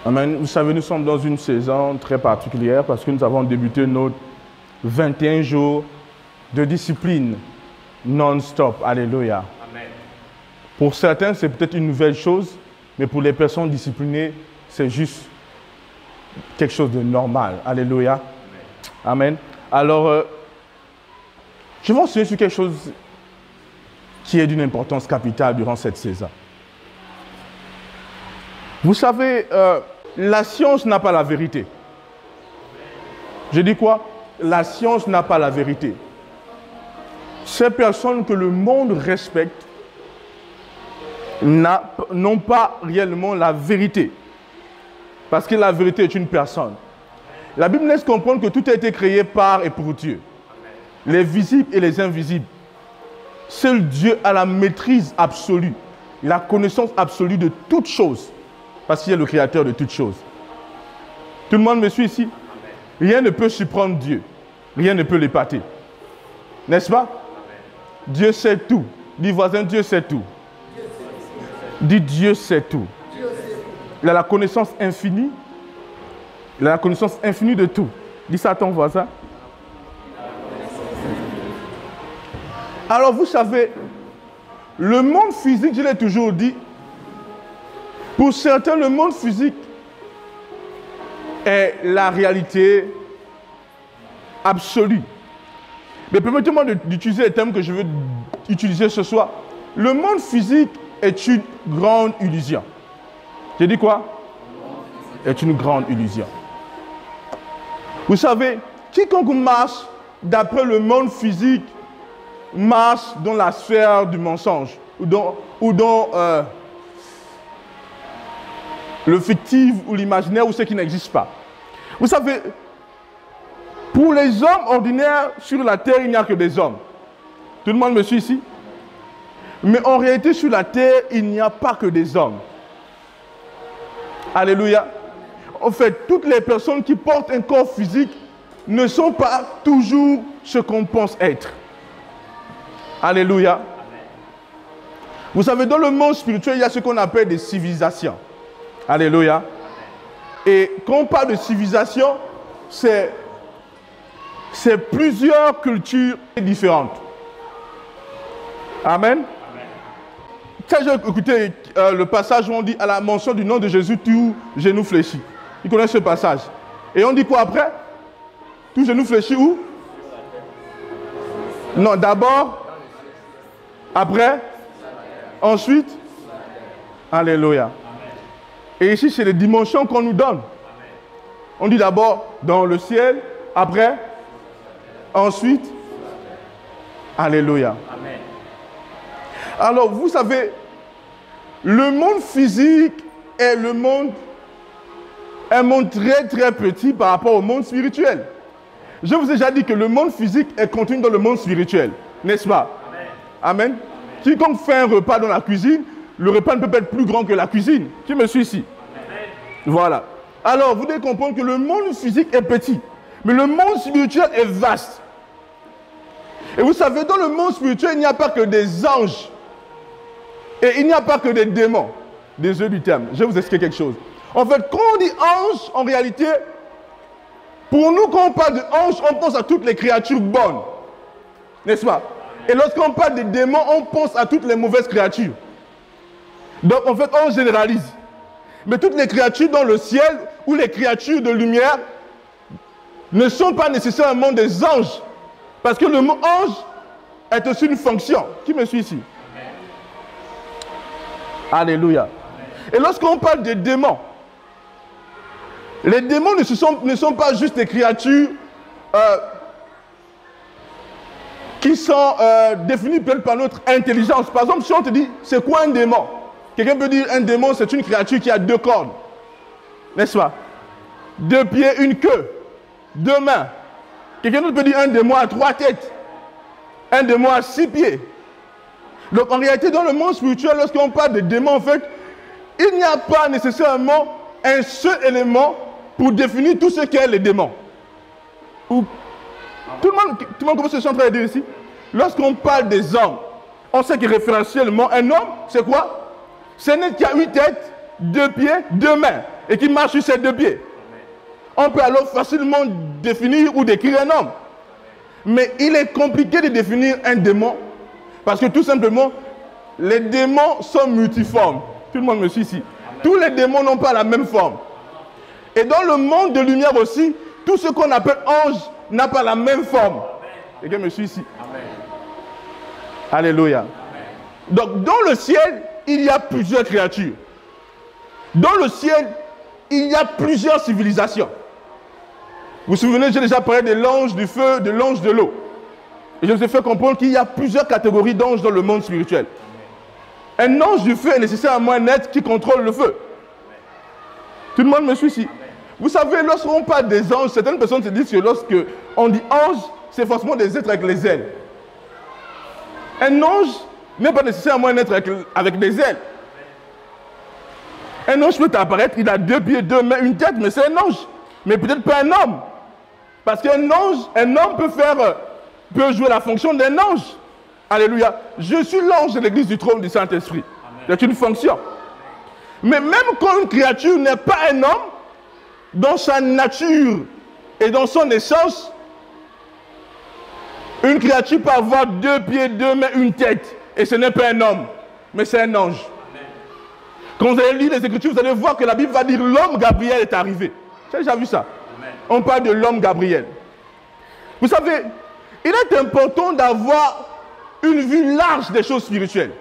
Amen. Vous savez, nous sommes dans une saison très particulière parce que nous avons débuté notre 21 jours de discipline non-stop. Alléluia. Amen. Pour certains, c'est peut-être une nouvelle chose, mais pour les personnes disciplinées, c'est juste quelque chose de normal. Alléluia. Amen. Alors, je vais enseigner sur quelque chose qui est d'une importance capitale durant cette saison. Vous savez, la science n'a pas la vérité. Je dis quoi? La science n'a pas la vérité. Ces personnes que le monde respecte n'ont pas réellement la vérité. Parce que la vérité est une personne. La Bible laisse comprendre que tout a été créé par et pour Dieu. Les visibles et les invisibles. Seul Dieu a la maîtrise absolue, la connaissance absolue de toutes choses. Parce qu'il est le créateur de toutes choses. Tout le monde me suit ici? Rien ne peut surprendre Dieu. Rien ne peut l'épater. N'est-ce pas? Dieu sait tout. Dis voisin, Dieu sait tout. Dis Dieu sait tout. Il a la connaissance infinie. Il a la connaissance infinie de tout. Dis ça à ton voisin. Alors vous savez, le monde physique, je l'ai toujours dit, pour certains, le monde physique est la réalité absolue. Mais permettez-moi d'utiliser les termes que je veux utiliser ce soir. Le monde physique est une grande illusion. J'ai dit quoi? Est une grande illusion. Vous savez, quiconque marche d'après le monde physique marche dans la sphère du mensonge ou dans le fictif ou l'imaginaire ou ce qui n'existe pas. Vous savez, pour les hommes ordinaires sur la terre, il n'y a que des hommes. Tout le monde me suit ici? Mais en réalité, sur la terre, il n'y a pas que des hommes. Alléluia. En fait, toutes les personnes qui portent un corps physique ne sont pas toujours ce qu'on pense être. Alléluia. Vous savez, dans le monde spirituel, il y a ce qu'on appelle des civilisations. Alléluia. Et quand on parle de civilisation, c'est plusieurs cultures différentes. Amen. Quand j'ai écouté le passage où on dit à la mention du nom de Jésus, tout genou fléchit. Ils connaissent ce passage. Et on dit quoi après? Tout genou fléchit où? Non, d'abord, après, ensuite. Alléluia. Et ici, c'est les dimensions qu'on nous donne. On dit d'abord dans le ciel, après, ensuite. Alléluia. Amen. Alors, vous savez, le monde physique est un monde très très petit par rapport au monde spirituel. Je vous ai déjà dit que le monde physique est contenu dans le monde spirituel, n'est-ce pas? Amen. Amen. Quiconque fait un repas dans la cuisine, le repas ne peut pas être plus grand que la cuisine. Qui me suit ici? Amen. Voilà. Alors, vous devez comprendre que le monde physique est petit, mais le monde spirituel est vaste. Et vous savez, dans le monde spirituel, il n'y a pas que des anges. Et il n'y a pas que des démons. Désolé du terme. Je vais vous expliquer quelque chose. En fait, quand on dit ange, en réalité, pour nous, quand on parle de ange, on pense à toutes les créatures bonnes. N'est-ce pas? Et lorsqu'on parle des démons, on pense à toutes les mauvaises créatures. Donc, en fait, on généralise. Mais toutes les créatures dans le ciel ou les créatures de lumière ne sont pas nécessairement des anges. Parce que le mot ange est aussi une fonction. Qui me suit ici? Alléluia. Et lorsqu'on parle des démons, les démons ne sont pas juste des créatures qui sont définies par notre intelligence. Par exemple, si on te dit, c'est quoi un démon? Quelqu'un peut dire, un démon, c'est une créature qui a 2 cornes. N'est-ce pas? 2 pieds, une queue, 2 mains. Quelqu'un d'autre peut dire, un démon a 3 têtes. Un démon a 6 pieds. Donc en réalité, dans le monde spirituel, lorsqu'on parle de démons, en fait, il n'y a pas nécessairement un seul élément pour définir tout ce qu'est les démons. Tout le monde commence à se centrer à dire ici. Lorsqu'on parle des hommes, on sait que référentiellement, un homme, c'est quoi? Ce n'est qu'à 8 têtes, 2 pieds, 2 mains. et qui marche sur ses deux pieds. On peut alors facilement définir ou décrire un homme. Mais il est compliqué de définir un démon parce que tout simplement, les démons sont multiformes. Tout le monde me suit ici. Tous les démons n'ont pas la même forme. Et dans le monde de lumière aussi, tout ce qu'on appelle ange n'a pas la même forme. Quelqu'un me suit ici? Amen. Alléluia. Amen. Donc dans le ciel, il y a plusieurs créatures. Dans le ciel, il y a plusieurs civilisations. Vous vous souvenez, j'ai déjà parlé de l'ange du feu, de l'ange de l'eau. Et je vous ai fait comprendre qu'il y a plusieurs catégories d'anges dans le monde spirituel. Un ange du feu est nécessairement un être qui contrôle le feu. Tout le monde me suit ici. Vous savez, lorsqu'on parle des anges, certaines personnes se disent que lorsque on dit ange, c'est forcément des êtres avec les ailes. Un ange n'est pas nécessairement un être avec des ailes. Un ange peut apparaître, il a 2 pieds, 2 mains, une tête, mais c'est un ange. Mais peut-être pas un homme. Parce qu'un ange, un homme peut jouer la fonction d'un ange. Alléluia. Je suis l'ange de l'église du trône du Saint-Esprit. C'est une fonction. Mais même quand une créature n'est pas un homme, dans sa nature et dans son essence, une créature peut avoir 2 pieds, 2 mains, une tête. Et ce n'est pas un homme, mais c'est un ange. Quand vous allez lire les Écritures, vous allez voir que la Bible va dire l'homme Gabriel est arrivé. J'ai déjà vu ça. On parle de l'homme Gabriel. Vous savez, il est important d'avoir une vue large des choses spirituelles.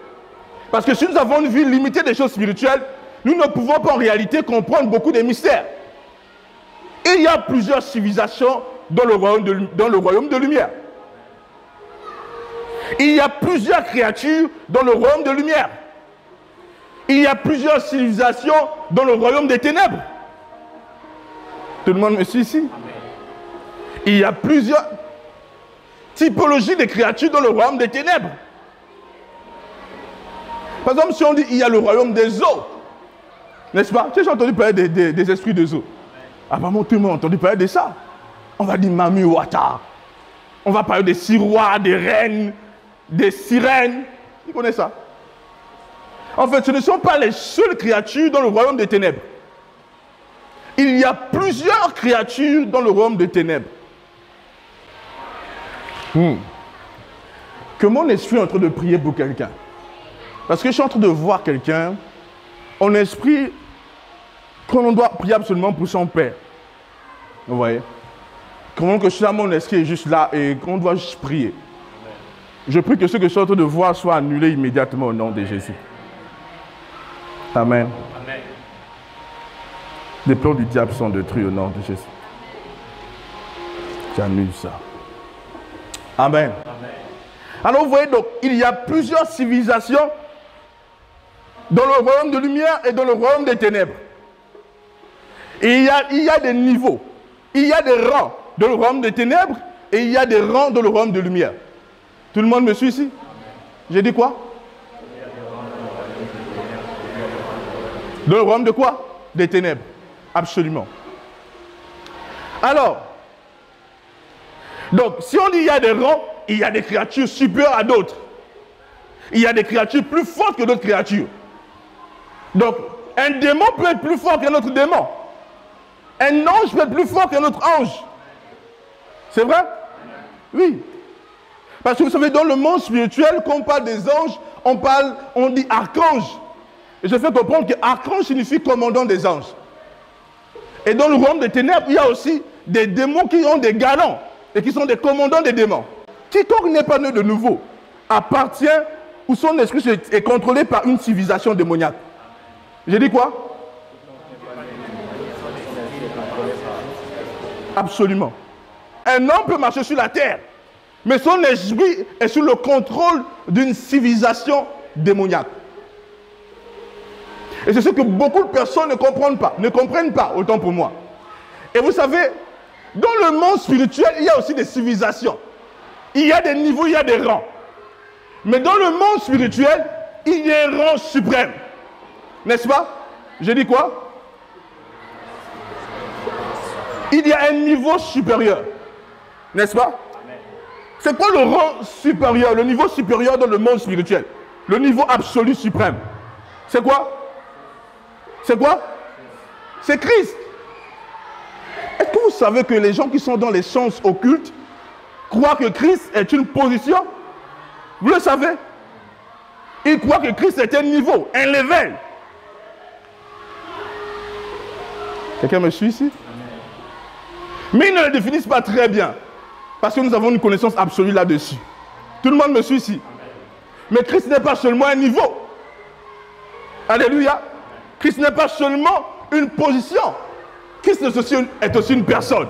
Parce que si nous avons une vue limitée des choses spirituelles, nous ne pouvons pas en réalité comprendre beaucoup des mystères. Il y a plusieurs civilisations dans le royaume de lumière. Il y a plusieurs créatures dans le royaume de lumière. Il y a plusieurs civilisations dans le royaume des ténèbres. Tout le monde me suit ici? Il y a plusieurs typologies de créatures dans le royaume des ténèbres. Par exemple, si on dit il y a le royaume des eaux, n'est-ce pas? Tu as entendu parler des esprits des eaux? Apparemment, tout le monde a entendu parler de ça. On va dire Mami Wata. On va parler des sirois, des reines, des sirènes. Vous connaissez ça? En fait, ce ne sont pas les seules créatures dans le royaume des ténèbres. Il y a plusieurs créatures dans le royaume des ténèbres. Que mon esprit est en train de prier pour quelqu'un. Parce que je suis en train de voir quelqu'un, en esprit, qu'on doit prier absolument pour son père. Vous voyez? Comment que je suis là, mon esprit est juste là et qu'on doit juste prier. Je prie que ce que je suis en train de voir soit annulé immédiatement au nom de Jésus. Amen. Amen. Les plans du diable sont détruits au nom de Jésus. J'annule ça. Amen. Amen. Alors vous voyez donc, il y a plusieurs civilisations dans le royaume de lumière et dans le royaume des ténèbres. Et il y a des niveaux. Il y a des rangs dans le royaume des ténèbres et il y a des rangs dans le royaume de lumière. Tout le monde me suit ici? J'ai dit quoi? Dans le royaume de quoi? Des ténèbres. Absolument. Alors, donc, si on dit il y a des rangs, il y a des créatures supérieures à d'autres. Il y a des créatures plus fortes que d'autres créatures. Donc, un démon peut être plus fort qu'un autre démon. Un ange peut être plus fort qu'un autre ange. C'est vrai? Oui. Parce que vous savez, dans le monde spirituel, quand on parle des anges, on dit archange. Et je fais comprendre que archange signifie commandant des anges. Et dans le royaume des ténèbres, il y a aussi des démons qui ont des galants et qui sont des commandants des démons. Quiconque n'est pas né de nouveau appartient ou son esprit est contrôlé par une civilisation démoniaque. J'ai dit quoi? Absolument. Un homme peut marcher sur la terre, mais son esprit est sous le contrôle d'une civilisation démoniaque. Et c'est ce que beaucoup de personnes ne comprennent pas, autant pour moi. Et vous savez, dans le monde spirituel, il y a aussi des civilisations. Il y a des niveaux, il y a des rangs. Mais dans le monde spirituel, il y a un rang suprême. N'est-ce pas? J'ai dit quoi? Il y a un niveau supérieur. N'est-ce pas? C'est quoi le rang supérieur, le niveau supérieur dans le monde spirituel? Le niveau absolu suprême. C'est quoi? C'est quoi? C'est Christ. Est-ce que vous savez que les gens qui sont dans les sciences occultes croient que Christ est une position? Vous le savez? Ils croient que Christ est un niveau, un level. Quelqu'un me suit ici? Mais ils ne le définissent pas très bien. Parce que nous avons une connaissance absolue là-dessus. Tout le monde me suit ici. Mais Christ n'est pas seulement un niveau. Alléluia. Christ n'est pas seulement une position. Christ est aussi une personne.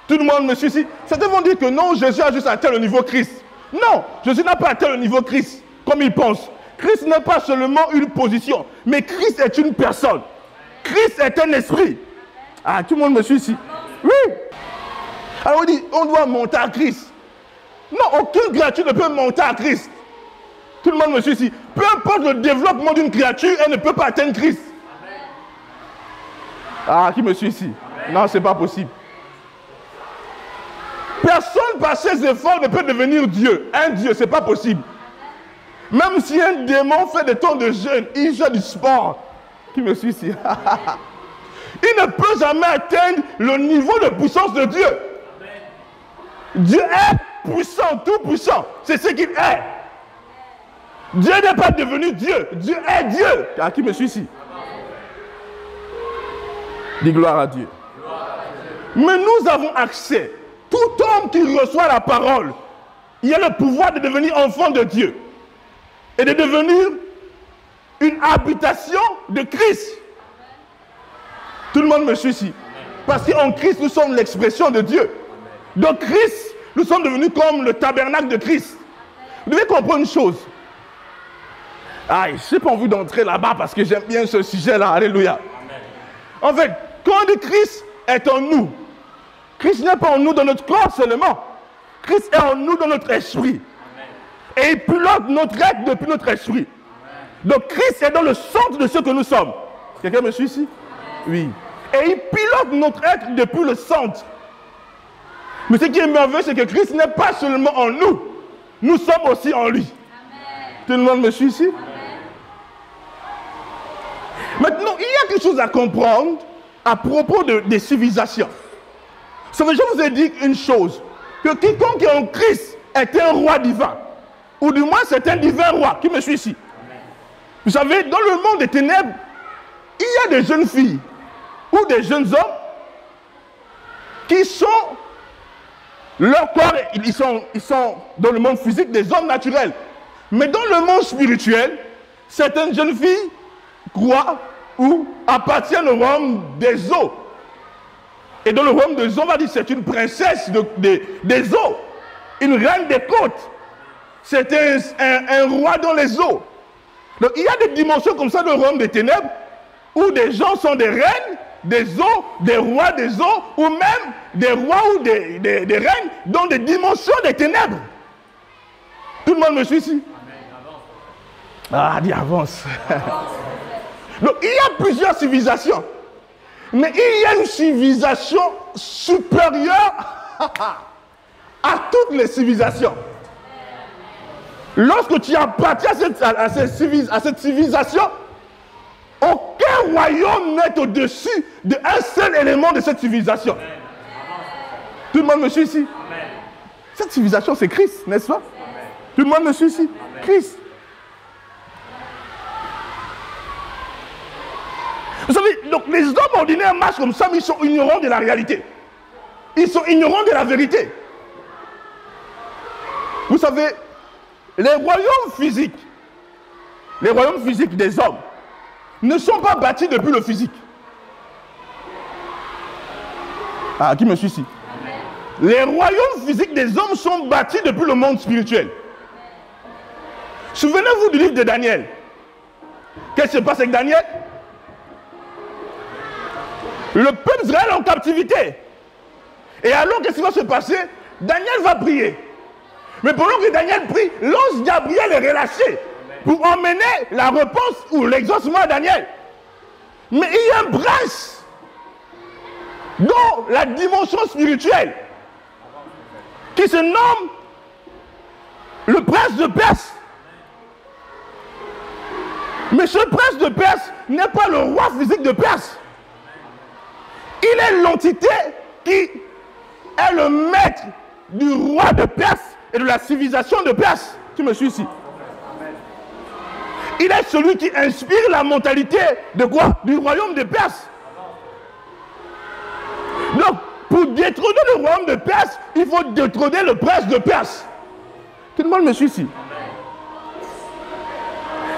Tout le monde me suit ici. Certains vont dire que non, Jésus a juste atteint le niveau Christ. Non, Jésus n'a pas atteint le niveau Christ, comme ils pensent. Christ n'est pas seulement une position, mais Christ est une personne. Christ est un esprit. Ah, tout le monde me suit ici. Oui. Alors on dit, on doit monter à Christ. Non, aucune créature ne peut monter à Christ. Tout le monde me suit ici. Peu importe le développement d'une créature, elle ne peut pas atteindre Christ. Ah, qui me suit ici? Non, ce n'est pas possible. Personne par ses efforts ne peut devenir Dieu. Un Dieu, ce n'est pas possible. Même si un démon fait des temps de jeûne, il fait du sport. Qui me suit ici? Il ne peut jamais atteindre le niveau de puissance de Dieu. Dieu est puissant, tout puissant. C'est ce qu'il est. Dieu n'est pas devenu Dieu. Dieu est Dieu. À qui me suit ici? Dis gloire à Dieu. Mais nous avons accès. Tout homme qui reçoit la parole, il a le pouvoir de devenir enfant de Dieu. Et de devenir une habitation de Christ. Tout le monde me suit ici. Parce qu'en Christ, nous sommes l'expression de Dieu. Donc Christ, nous sommes devenus comme le tabernacle de Christ. Vous devez comprendre une chose. Ah, je n'ai pas envie d'entrer là-bas parce que j'aime bien ce sujet-là. Alléluia. En fait, quand on dit Christ est en nous, Christ n'est pas en nous dans notre corps seulement. Christ est en nous dans notre esprit. Et il pilote notre être depuis notre esprit. Donc Christ est dans le centre de ce que nous sommes. Quelqu'un me suit ici? Oui. Et il pilote notre être depuis le centre. Mais ce qui est merveilleux, c'est que Christ n'est pas seulement en nous. Nous sommes aussi en lui. Amen. Tout le monde me suit ici? Amen. Maintenant, il y a quelque chose à comprendre à propos des civilisations. Ça veut dire, je vous ai dit une chose, que quiconque est en Christ est un roi divin. Ou du moins, c'est un divin roi. Qui me suit ici? Amen. Vous savez, dans le monde des ténèbres, il y a des jeunes filles ou des jeunes hommes qui sont, leur corps, ils sont dans le monde physique des hommes naturels. Mais dans le monde spirituel, certaines jeunes filles croient ou appartiennent au royaume des eaux. Et dans le royaume des eaux, on va dire c'est une princesse des eaux, une reine des côtes. C'est un roi dans les eaux. Donc il y a des dimensions comme ça dans le royaume des ténèbres où des gens sont des reines des eaux, des rois des eaux, ou même des rois ou des reines dans des dimensions des ténèbres. Tout le monde me suit ici? Ah, dis avance. Donc il y a plusieurs civilisations. Mais il y a une civilisation supérieure à toutes les civilisations. Lorsque tu appartiens à cette civilisation, aucun royaume n'est au-dessus d'un seul élément de cette civilisation. Tout le monde me suit ici? Cette civilisation, c'est Christ, n'est-ce pas? Tout le monde me suit ici? Christ. Vous savez, donc les hommes ordinaires marchent comme ça, mais ils sont ignorants de la réalité. Ils sont ignorants de la vérité. Vous savez, les royaumes physiques des hommes ne sont pas bâtis depuis le physique. Ah, qui me suit ici? Les royaumes physiques des hommes sont bâtis depuis le monde spirituel. Souvenez-vous du livre de Daniel. Qu'est-ce qui se passe avec Daniel? Le peuple d'Israël est en captivité. Et alors, qu'est-ce qui va se passer? Daniel va prier. Mais pendant que Daniel prie, l'ange Gabriel est relâché pour emmener la réponse ou l'exaucement à Daniel. Mais il y a un prince dans la dimension spirituelle qui se nomme le prince de Perse. Mais ce prince de Perse n'est pas le roi physique de Perse. entité qui est le maître du roi de Perse et de la civilisation de Perse. Tu me suis ici? Il est celui qui inspire la mentalité de quoi? Du royaume de Perse. Donc, pour détrôner le royaume de Perse, il faut détrôner le prince de Perse. Tout le monde me suit ici?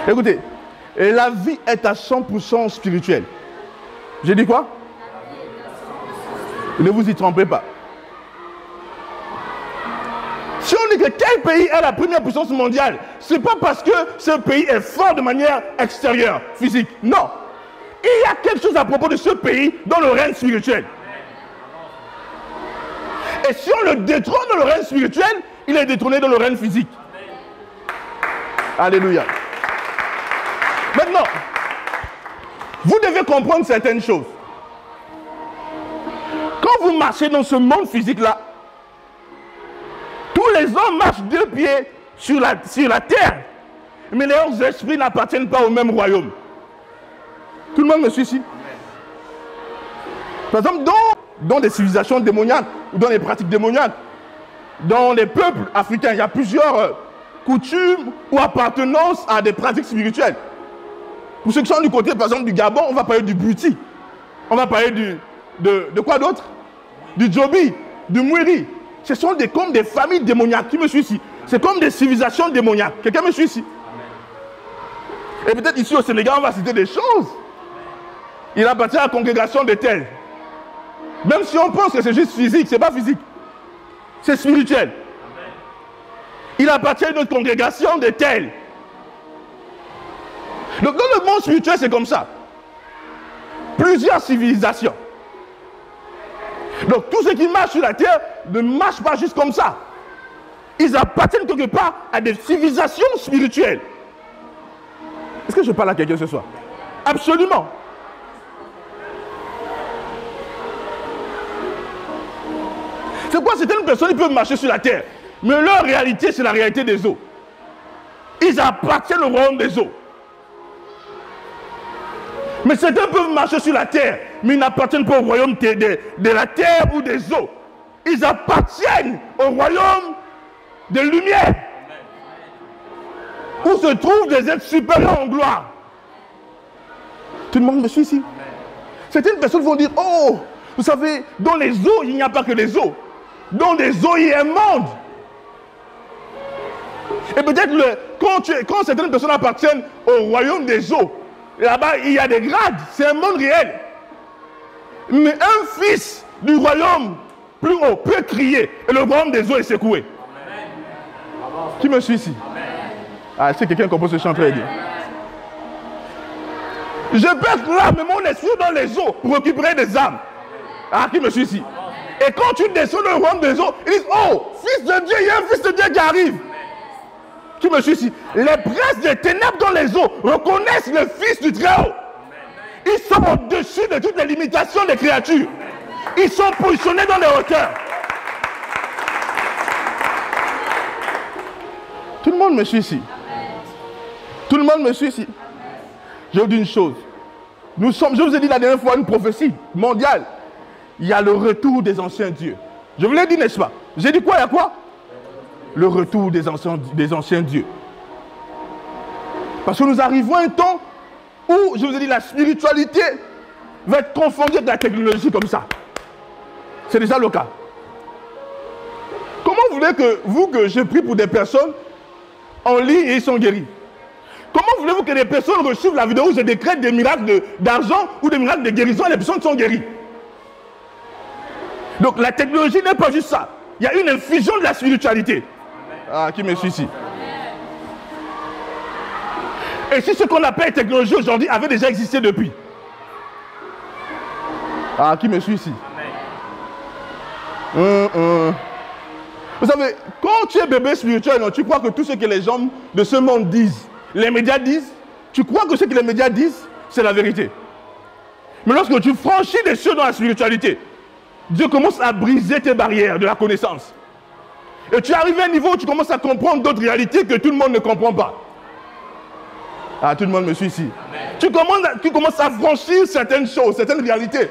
Écoutez, la vie est à 100% spirituelle. J'ai dit quoi? Ne vous y trompez pas. Si on dit que quel pays est la première puissance mondiale, ce n'est pas parce que ce pays est fort de manière extérieure, physique. Non. Il y a quelque chose à propos de ce pays dans le règne spirituel. Et si on le détrône dans le règne spirituel, il est détrôné dans le règne physique. Alléluia. Maintenant, vous devez comprendre certaines choses. Quand vous marchez dans ce monde physique-là, tous les hommes marchent deux pieds sur la terre, mais leurs esprits n'appartiennent pas au même royaume. Tout le monde me suit ici? Par exemple, dans des civilisations démoniaques, ou dans les pratiques démoniaques, dans les peuples africains, il y a plusieurs coutumes ou appartenances à des pratiques spirituelles. Pour ceux qui sont du côté, par exemple, du Gabon, on va parler du Buti. On va parler de quoi d'autre? Du Djobi, du Mwiri. Ce sont comme des familles démoniaques. Qui me suit ici? C'est comme des civilisations démoniaques. Quelqu'un me suit ici? Et peut-être ici au Sénégal, on va citer des choses. Il appartient à la congrégation de tels. Même si on pense que c'est juste physique, ce n'est pas physique. C'est spirituel. Il appartient à une autre congrégation de tels. Donc dans le monde spirituel, c'est comme ça. Plusieurs civilisations. Donc tous ceux qui marchent sur la terre ne marchent pas juste comme ça. Ils appartiennent quelque part à des civilisations spirituelles. Est-ce que je parle à quelqu'un ce soir? Absolument. C'est quoi? Certaines personnes ils peuvent marcher sur la terre, mais leur réalité c'est la réalité des eaux. Ils appartiennent au royaume des eaux. Mais certains peuvent marcher sur la terre, mais ils n'appartiennent pas au royaume de la terre ou des eaux. Ils appartiennent au royaume de lumière, où se trouvent des êtres supérieurs en gloire. Tout le monde me suit ici? Certaines personnes vont dire, oh, vous savez, dans les eaux, il n'y a pas que les eaux. Dans les eaux, il y a un monde. Et peut-être quand certaines personnes appartiennent au royaume des eaux, là-bas, il y a des grades. C'est un monde réel. Mais un fils du royaume plus haut peut crier et le royaume des eaux est secoué. Qui me suit ici? Ah, c'est quelqu'un qui compose ce chant très bien. Je peux être là, mais mon esprit dans les eaux pour récupérer des âmes. Ah, qui me suit ici? Et quand tu descends dans le royaume des eaux, ils disent, oh, fils de Dieu, il y a un fils de Dieu qui arrive. Qui me suit ici? Les princes des ténèbres dans les eaux reconnaissent le Fils du Très-Haut. Ils sont au-dessus de toutes les limitations des créatures. Ils sont positionnés dans les hauteurs. Tout le monde me suit ici. Tout le monde me suit ici. Je vous dis une chose. Je vous ai dit la dernière fois une prophétie mondiale. Il y a le retour des anciens dieux. Je vous l'ai dit, n'est-ce pas? J'ai dit quoi? Il y a quoi? Le retour des anciens dieux. Parce que nous arrivons à un temps où, je vous ai dit, la spiritualité va être confondue avec la technologie comme ça. C'est déjà le cas. Comment voulez que je prie pour des personnes en ligne et ils sont guéris? Comment voulez-vous que des personnes reçoivent la vidéo où je décrète des miracles d'argent ou des miracles de guérison et les personnes sont guéries? Donc la technologie n'est pas juste ça. Il y a une infusion de la spiritualité. Ah, qui me suit ici? Et si ce qu'on appelle technologie aujourd'hui avait déjà existé depuis? Ah, qui me suit ici? Vous savez, quand tu es bébé spirituel, non, tu crois que tout ce que les gens de ce monde disent, les médias disent, tu crois que ce que les médias disent, c'est la vérité. Mais lorsque tu franchis des cieux dans la spiritualité, Dieu commence à briser tes barrières de la connaissance. Et tu arrives à un niveau où tu commences à comprendre d'autres réalités que tout le monde ne comprend pas. Ah, tout le monde me suit ici. Tu commences à franchir certaines choses, certaines réalités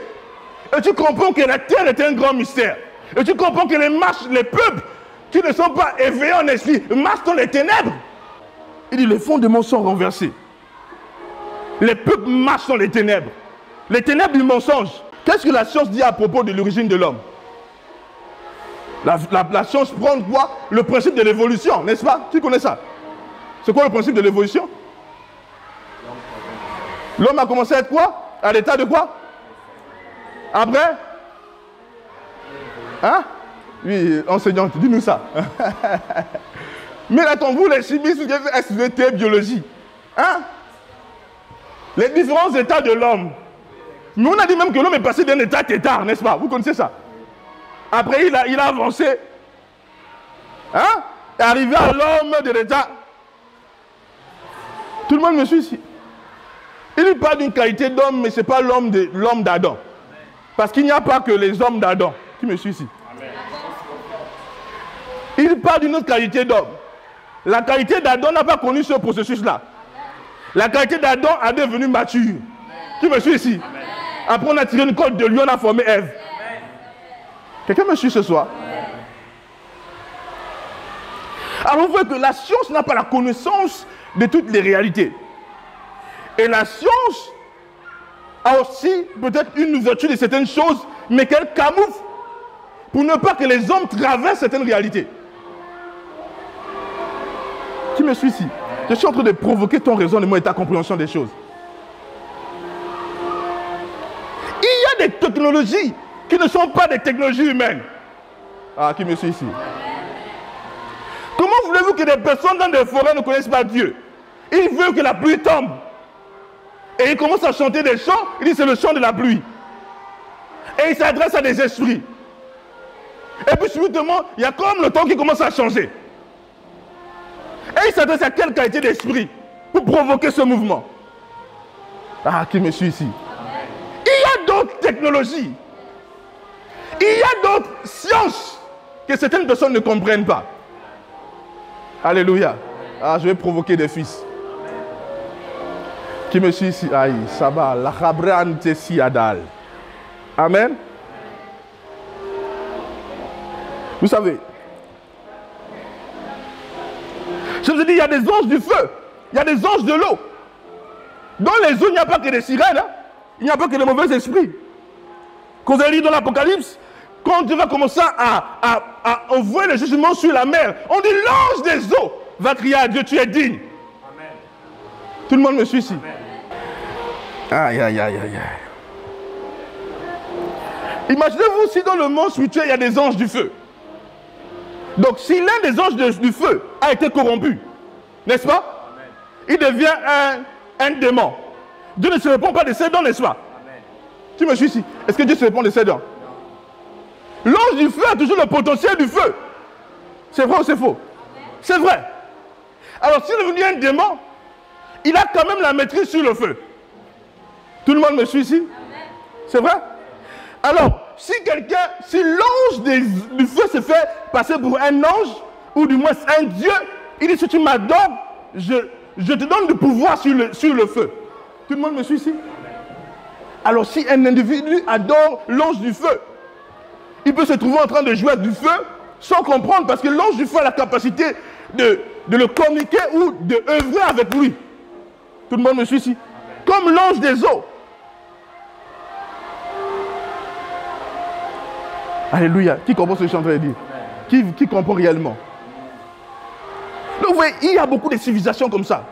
Et tu comprends que la terre est un grand mystère. Et tu comprends que les peuples qui ne sont pas éveillés en esprit marchent dans les ténèbres. Il dit, les fondements sont renversés. Les peuples marchent dans les ténèbres. Les ténèbres du mensonge. Qu'est-ce que la science dit à propos de l'origine de l'homme? La science prend quoi? Le principe de l'évolution, n'est-ce pas? Tu connais ça? C'est quoi le principe de l'évolution? L'homme a commencé à être quoi? À l'état de quoi? Après? Hein? Oui, enseignante, dis-nous ça. Mais attends, vous les chimistes, vous avez SVT, biologie. Hein? Les différents états de l'homme. Mais on a dit même que l'homme est passé d'un état tétard, n'est-ce pas? Vous connaissez ça? Après, il a avancé. Hein? Et arrivé à l'homme de l'état. Tout le monde me suit ici. Il parle d'une qualité d'homme, mais ce n'est pas l'homme d'Adam. Parce qu'il n'y a pas que les hommes d'Adam. Qui me suit ici? Il parle d'une autre qualité d'homme. La qualité d'Adam n'a pas connu ce processus-là. La qualité d'Adam a devenu mature. Qui me suit ici? Après, on a tiré une côte de lion, on a formé Ève. Quelqu'un me suit ce soir? Alors, on voit que la science n'a pas la connaissance de toutes les réalités. Et la science a aussi peut-être une ouverture de certaines choses, mais qu'elle camoufle pour ne pas que les hommes traversent certaines réalités. Qui me suit ici? Je suis en train de provoquer ton raisonnement et ta compréhension des choses. Il y a des technologies qui ne sont pas des technologies humaines. Ah, qui me suit ici? Comment voulez-vous que des personnes dans des forêts ne connaissent pas Dieu? Ils veulent que la pluie tombe. Et ils commencent à chanter des chants. Ils disent c'est le chant de la pluie. Et ils s'adressent à des esprits. Et puis subitement, il y a comme le temps qui commence à changer. Et ils s'adressent à quelle qualité d'esprit pour provoquer ce mouvement? Ah, qui me suit ici? Il y a d'autres technologies. Il y a d'autres sciences que certaines personnes ne comprennent pas. Alléluia. Ah, je vais provoquer des fils. Qui me suit ici? Aïe, ça va. La Chabran Tessi Adal. Amen. Vous savez, je vous ai dit, il y a des anges du feu. Il y a des anges de l'eau. Dans les eaux, il n'y a pas que des sirènes. Hein? Il n'y a pas que des mauvais esprits. Quand vous allez lire dans l'Apocalypse, quand Dieu va commencer à envoyer le jugement sur la mer, on dit l'ange des eaux va crier à Dieu, tu es digne. Amen. Tout le monde me suit ici. Aïe, aïe, aïe, aïe. Imaginez-vous si dans le monde spirituel, il y a des anges du feu. Donc si l'un des anges du feu a été corrompu, n'est-ce pas? Amen. Il devient un démon. Dieu ne se répond pas de ses dons, n'est-ce pas? Amen. Tu me suis ici? Est-ce que Dieu se répond de ses dons? L'ange du feu a toujours le potentiel du feu. C'est vrai ou c'est faux? C'est vrai. Alors s'il est devenu un démon, il a quand même la maîtrise sur le feu. Tout le monde me suit ici? C'est vrai? Alors, si l'ange du feu se fait passer pour un ange, ou du moins un Dieu, il dit, si tu m'adores, je te donne du pouvoir sur le feu. Tout le monde me suit ici? Alors, si un individu adore l'ange du feu, il peut se trouver en train de jouer avec du feu sans comprendre, parce que l'ange du feu a la capacité de le communiquer ou de œuvrer avec lui. Tout le monde me suit ici? Comme l'ange des eaux. Alléluia. Qui comprend ce que je suis en train de dire? Qui comprend réellement? Donc vous voyez, il y a beaucoup de civilisations comme ça.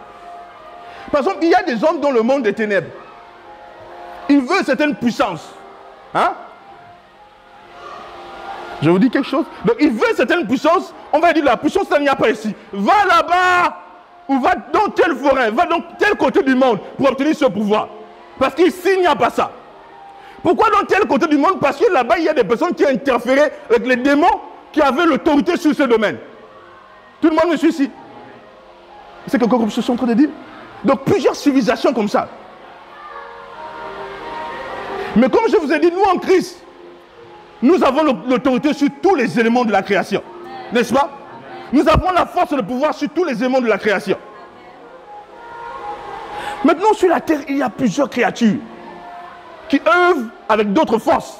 Par exemple, il y a des hommes dans le monde des ténèbres. Ils veulent certaines puissances. Hein? Je vous dis quelque chose. Donc ils veulent certaines puissances. On va dire la puissance, ça n'y a pas ici. Va là-bas. Ou va dans telle forêt. Va dans tel côté du monde pour obtenir ce pouvoir. Parce qu'ici, il n'y a pas ça. Pourquoi dans tel côté du monde? Parce que là-bas, il y a des personnes qui ont interféré avec les démons qui avaient l'autorité sur ce domaine. Tout le monde me suit ici? C'est quelque chose que je suis en train de dire. Donc plusieurs civilisations comme ça. Mais comme je vous ai dit, nous en Christ, nous avons l'autorité sur tous les éléments de la création. N'est-ce pas? Nous avons la force et le pouvoir sur tous les éléments de la création. Maintenant, sur la terre, il y a plusieurs créatures. qui œuvrent avec d'autres forces.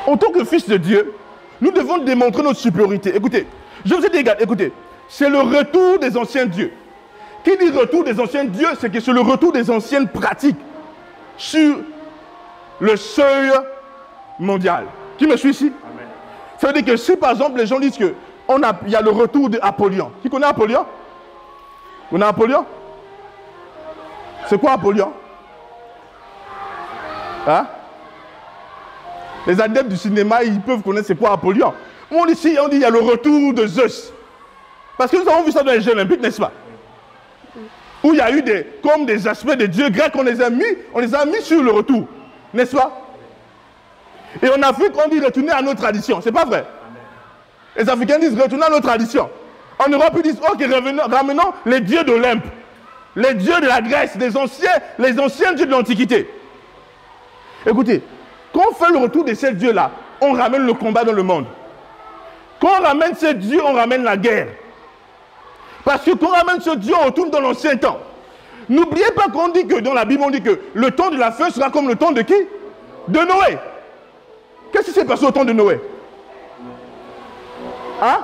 En tant que fils de Dieu, nous devons démontrer notre supériorité. Écoutez, je vous ai dit, écoutez, c'est le retour des anciens dieux. Qui dit retour des anciens dieux, c'est que c'est le retour des anciennes pratiques sur le seuil mondial. Qui me suit ici? Amen. Ça veut dire que si par exemple les gens disent qu'il y a le retour d'Apollyon. Qui connaît Apollyon? Vous connaissez Apollyon? C'est quoi Apollyon? Hein? Les adeptes du cinéma, ils peuvent connaître c'est quoi Apollyon. On dit ici, on dit il y a le retour de Zeus. Parce que nous avons vu ça dans les Jeux Olympiques, n'est-ce pas? Où il y a eu comme des aspects des dieux grecs, on les a mis sur le retour. N'est-ce pas? Et en Afrique, on dit retourner à nos traditions. C'est pas vrai? Les Africains disent retourner à nos traditions. En Europe, ils disent ok, ramenons les dieux d'Olympe, les dieux de la Grèce, les anciens dieux de l'Antiquité. Écoutez, quand on fait le retour de ces dieux-là, on ramène le combat dans le monde. Quand on ramène ces dieux, on ramène la guerre. Parce que quand on ramène ce Dieu, on retourne dans l'ancien temps. N'oubliez pas qu'on dit que dans la Bible, on dit que le temps de la fin sera comme le temps de qui? De Noé. Qu'est-ce qui s'est passé au temps de Noé? Hein?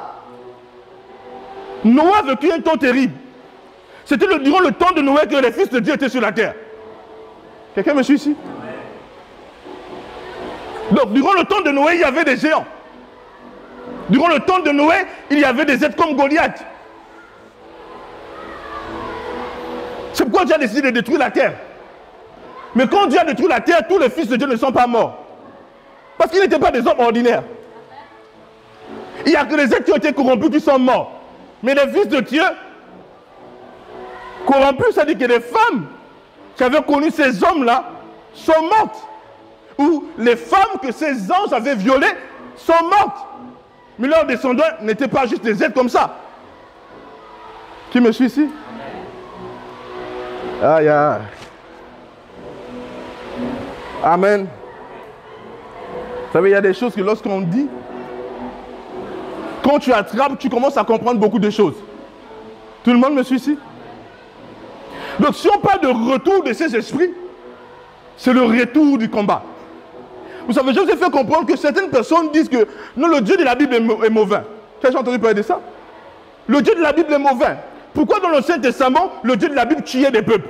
Noé a vécu un temps terrible. C'était durant le temps de Noé que les fils de Dieu étaient sur la terre. Quelqu'un me suit ici? Donc, durant le temps de Noé, il y avait des géants. Durant le temps de Noé, il y avait des êtres comme Goliath. C'est pourquoi Dieu a décidé de détruire la terre. Mais quand Dieu a détruit la terre, tous les fils de Dieu ne sont pas morts. Parce qu'ils n'étaient pas des hommes ordinaires. Il n'y a que les êtres qui ont été corrompus qui sont morts. Mais les fils de Dieu, corrompus, ça dit que les femmes qui avaient connu ces hommes-là sont mortes. Ou les femmes que ces anges avaient violées sont mortes. Mais leurs descendants n'étaient pas juste des êtres comme ça. Qui me suit ici? Aïe, aïe. Amen. Vous savez, il y a des choses que lorsqu'on dit, quand tu attrapes, tu commences à comprendre beaucoup de choses. Tout le monde me suit ici? Donc si on parle de retour de ces esprits, c'est le retour du combat. Vous savez, je vous ai fait comprendre que certaines personnes disent que non, le Dieu de la Bible est mauvais. Tu as entendu parler de ça? Le Dieu de la Bible est mauvais. Pourquoi dans l'Ancien Testament, le Dieu de la Bible tuait des peuples?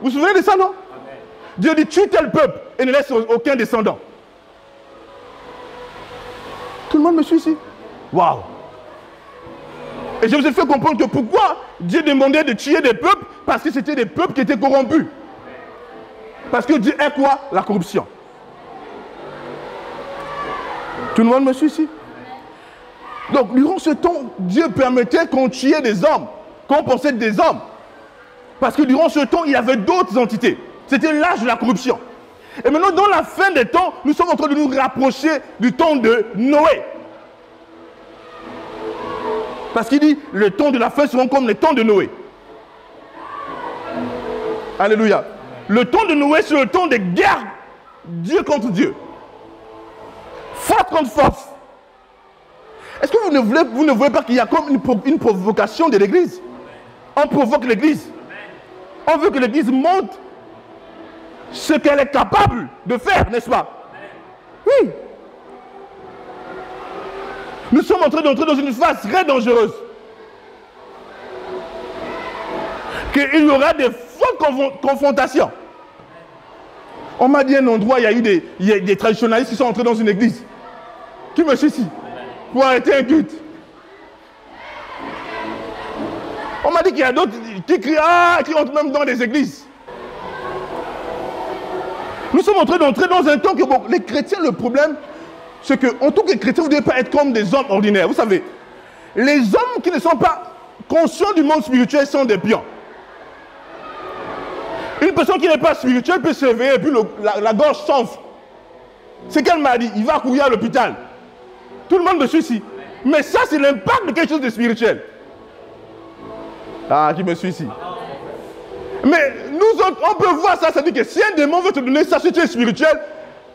Vous vous souvenez de ça, non? Amen. Dieu dit tue tel peuple et ne laisse aucun descendant. Tout le monde me suit ici? Waouh! Et je vous ai fait comprendre que pourquoi Dieu demandait de tuer des peuples? Parce que c'était des peuples qui étaient corrompus. Parce que Dieu est quoi? La corruption. Tout le monde me suit ici? Donc, durant ce temps, Dieu permettait qu'on tuait des hommes, qu'on possède des hommes. Parce que durant ce temps, il y avait d'autres entités. C'était l'âge de la corruption. Et maintenant, dans la fin des temps, nous sommes en train de nous rapprocher du temps de Noé. Parce qu'il dit, le temps de la fin seront comme les temps de Noé. Alléluia. Le temps de Noé, c'est le temps de guerre, Dieu contre Dieu. Force contre force. Est-ce que vous ne voyez pas qu'il y a comme une provocation de l'Église? On provoque l'Église. On veut que l'Église montre ce qu'elle est capable de faire, n'est-ce pas? Oui. Nous sommes en train d'entrer dans une phase très dangereuse. Qu'il y aura des fortes confrontations. On m'a dit un endroit, il y a des traditionnalistes qui sont entrés dans une église. Qui me suit ici? Pour arrêter un culte. On m'a dit qu'il y a d'autres qui crient, qui entrent même dans des églises. Nous sommes en train d'entrer dans un temps que bon, les chrétiens, le problème, c'est qu'en tant que chrétiens, vous ne devez pas être comme des hommes ordinaires. Vous savez, les hommes qui ne sont pas conscients du monde spirituel sont des pions. Une personne qui n'est pas spirituelle peut se réveiller et puis la gorge s'enfle. C'est quelle maladie? Il va courir à l'hôpital. Tout le monde me suit ici. Mais ça, c'est l'impact de quelque chose de spirituel. Ah, qui me suit ici? Mais nous autres, on peut voir ça, ça dit que si un démon veut te donner ça, si tu es spirituel,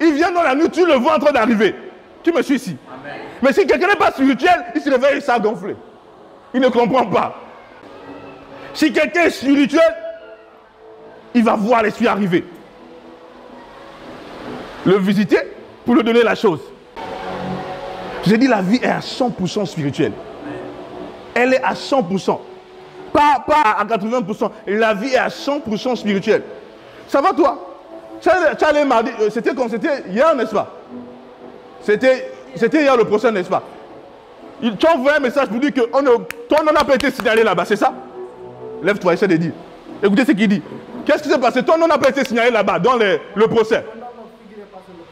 il vient dans la nuit, tu le vois en train d'arriver. Tu me suis ici? Amen. Mais si quelqu'un n'est pas spirituel, il se réveille et ça a gonflé. Il ne comprend pas. Si quelqu'un est spirituel, il va voir l'esprit arriver. Le visiter pour lui donner la chose. J'ai dit la vie est à 100% spirituelle. Elle est à 100%. Pas à 80%. La vie est à 100% spirituelle. Ça va toi? Tu allais mardi, c'était quand? C'était hier, n'est-ce pas? C'était hier le procès, n'est-ce pas? Tu as envoyé un message pour dire que ton nom n'a pas été signalé là-bas, c'est ça? Lève-toi, essaie de dire. Écoutez ce qu'il dit. Qu'est-ce qui s'est passé? Ton nom n'a pas été signalé là-bas, dans le procès.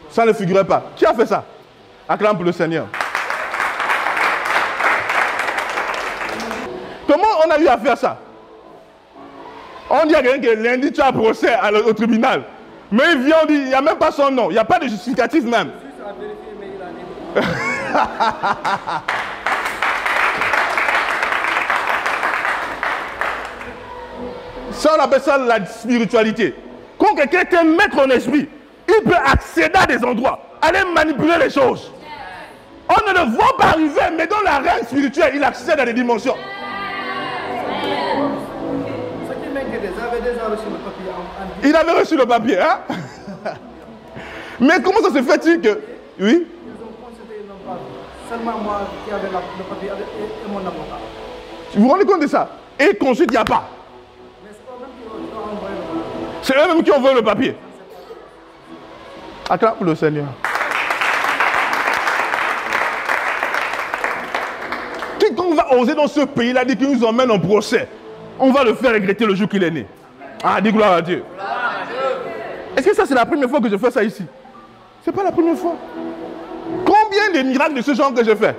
Ça ne figurait pas. Qui a fait ça? Acclame pour le Seigneur. Comment on a eu à faire ça? On dit à quelqu'un que lundi tu as un procès au tribunal. Mais il vient, on dit, il n'y a même pas son nom. Il n'y a pas de justificatif même. Ça, on appelle ça la spiritualité. Quand quelqu'un est maître en esprit, il peut accéder à des endroits, aller manipuler les choses. On ne le voit pas arriver, mais dans la reine spirituelle, il accède à des dimensions. Il avait reçu le papier, hein? Mais comment ça se fait-il que... Oui? Seulement moi qui avais le papier et mon avocat. Vous vous rendez compte de ça? Et qu'ensuite, il n'y a pas. C'est eux-mêmes qui ont envoyé le papier. Acclame pour le Seigneur. Quiconque va oser dans ce pays-là, dit qu'il nous emmène en procès, on va le faire regretter le jour qu'il est né. Ah, dis gloire à Dieu. Est-ce que ça, c'est la première fois que je fais ça ici? C'est pas la première fois. Combien de miracles de ce genre que je fais?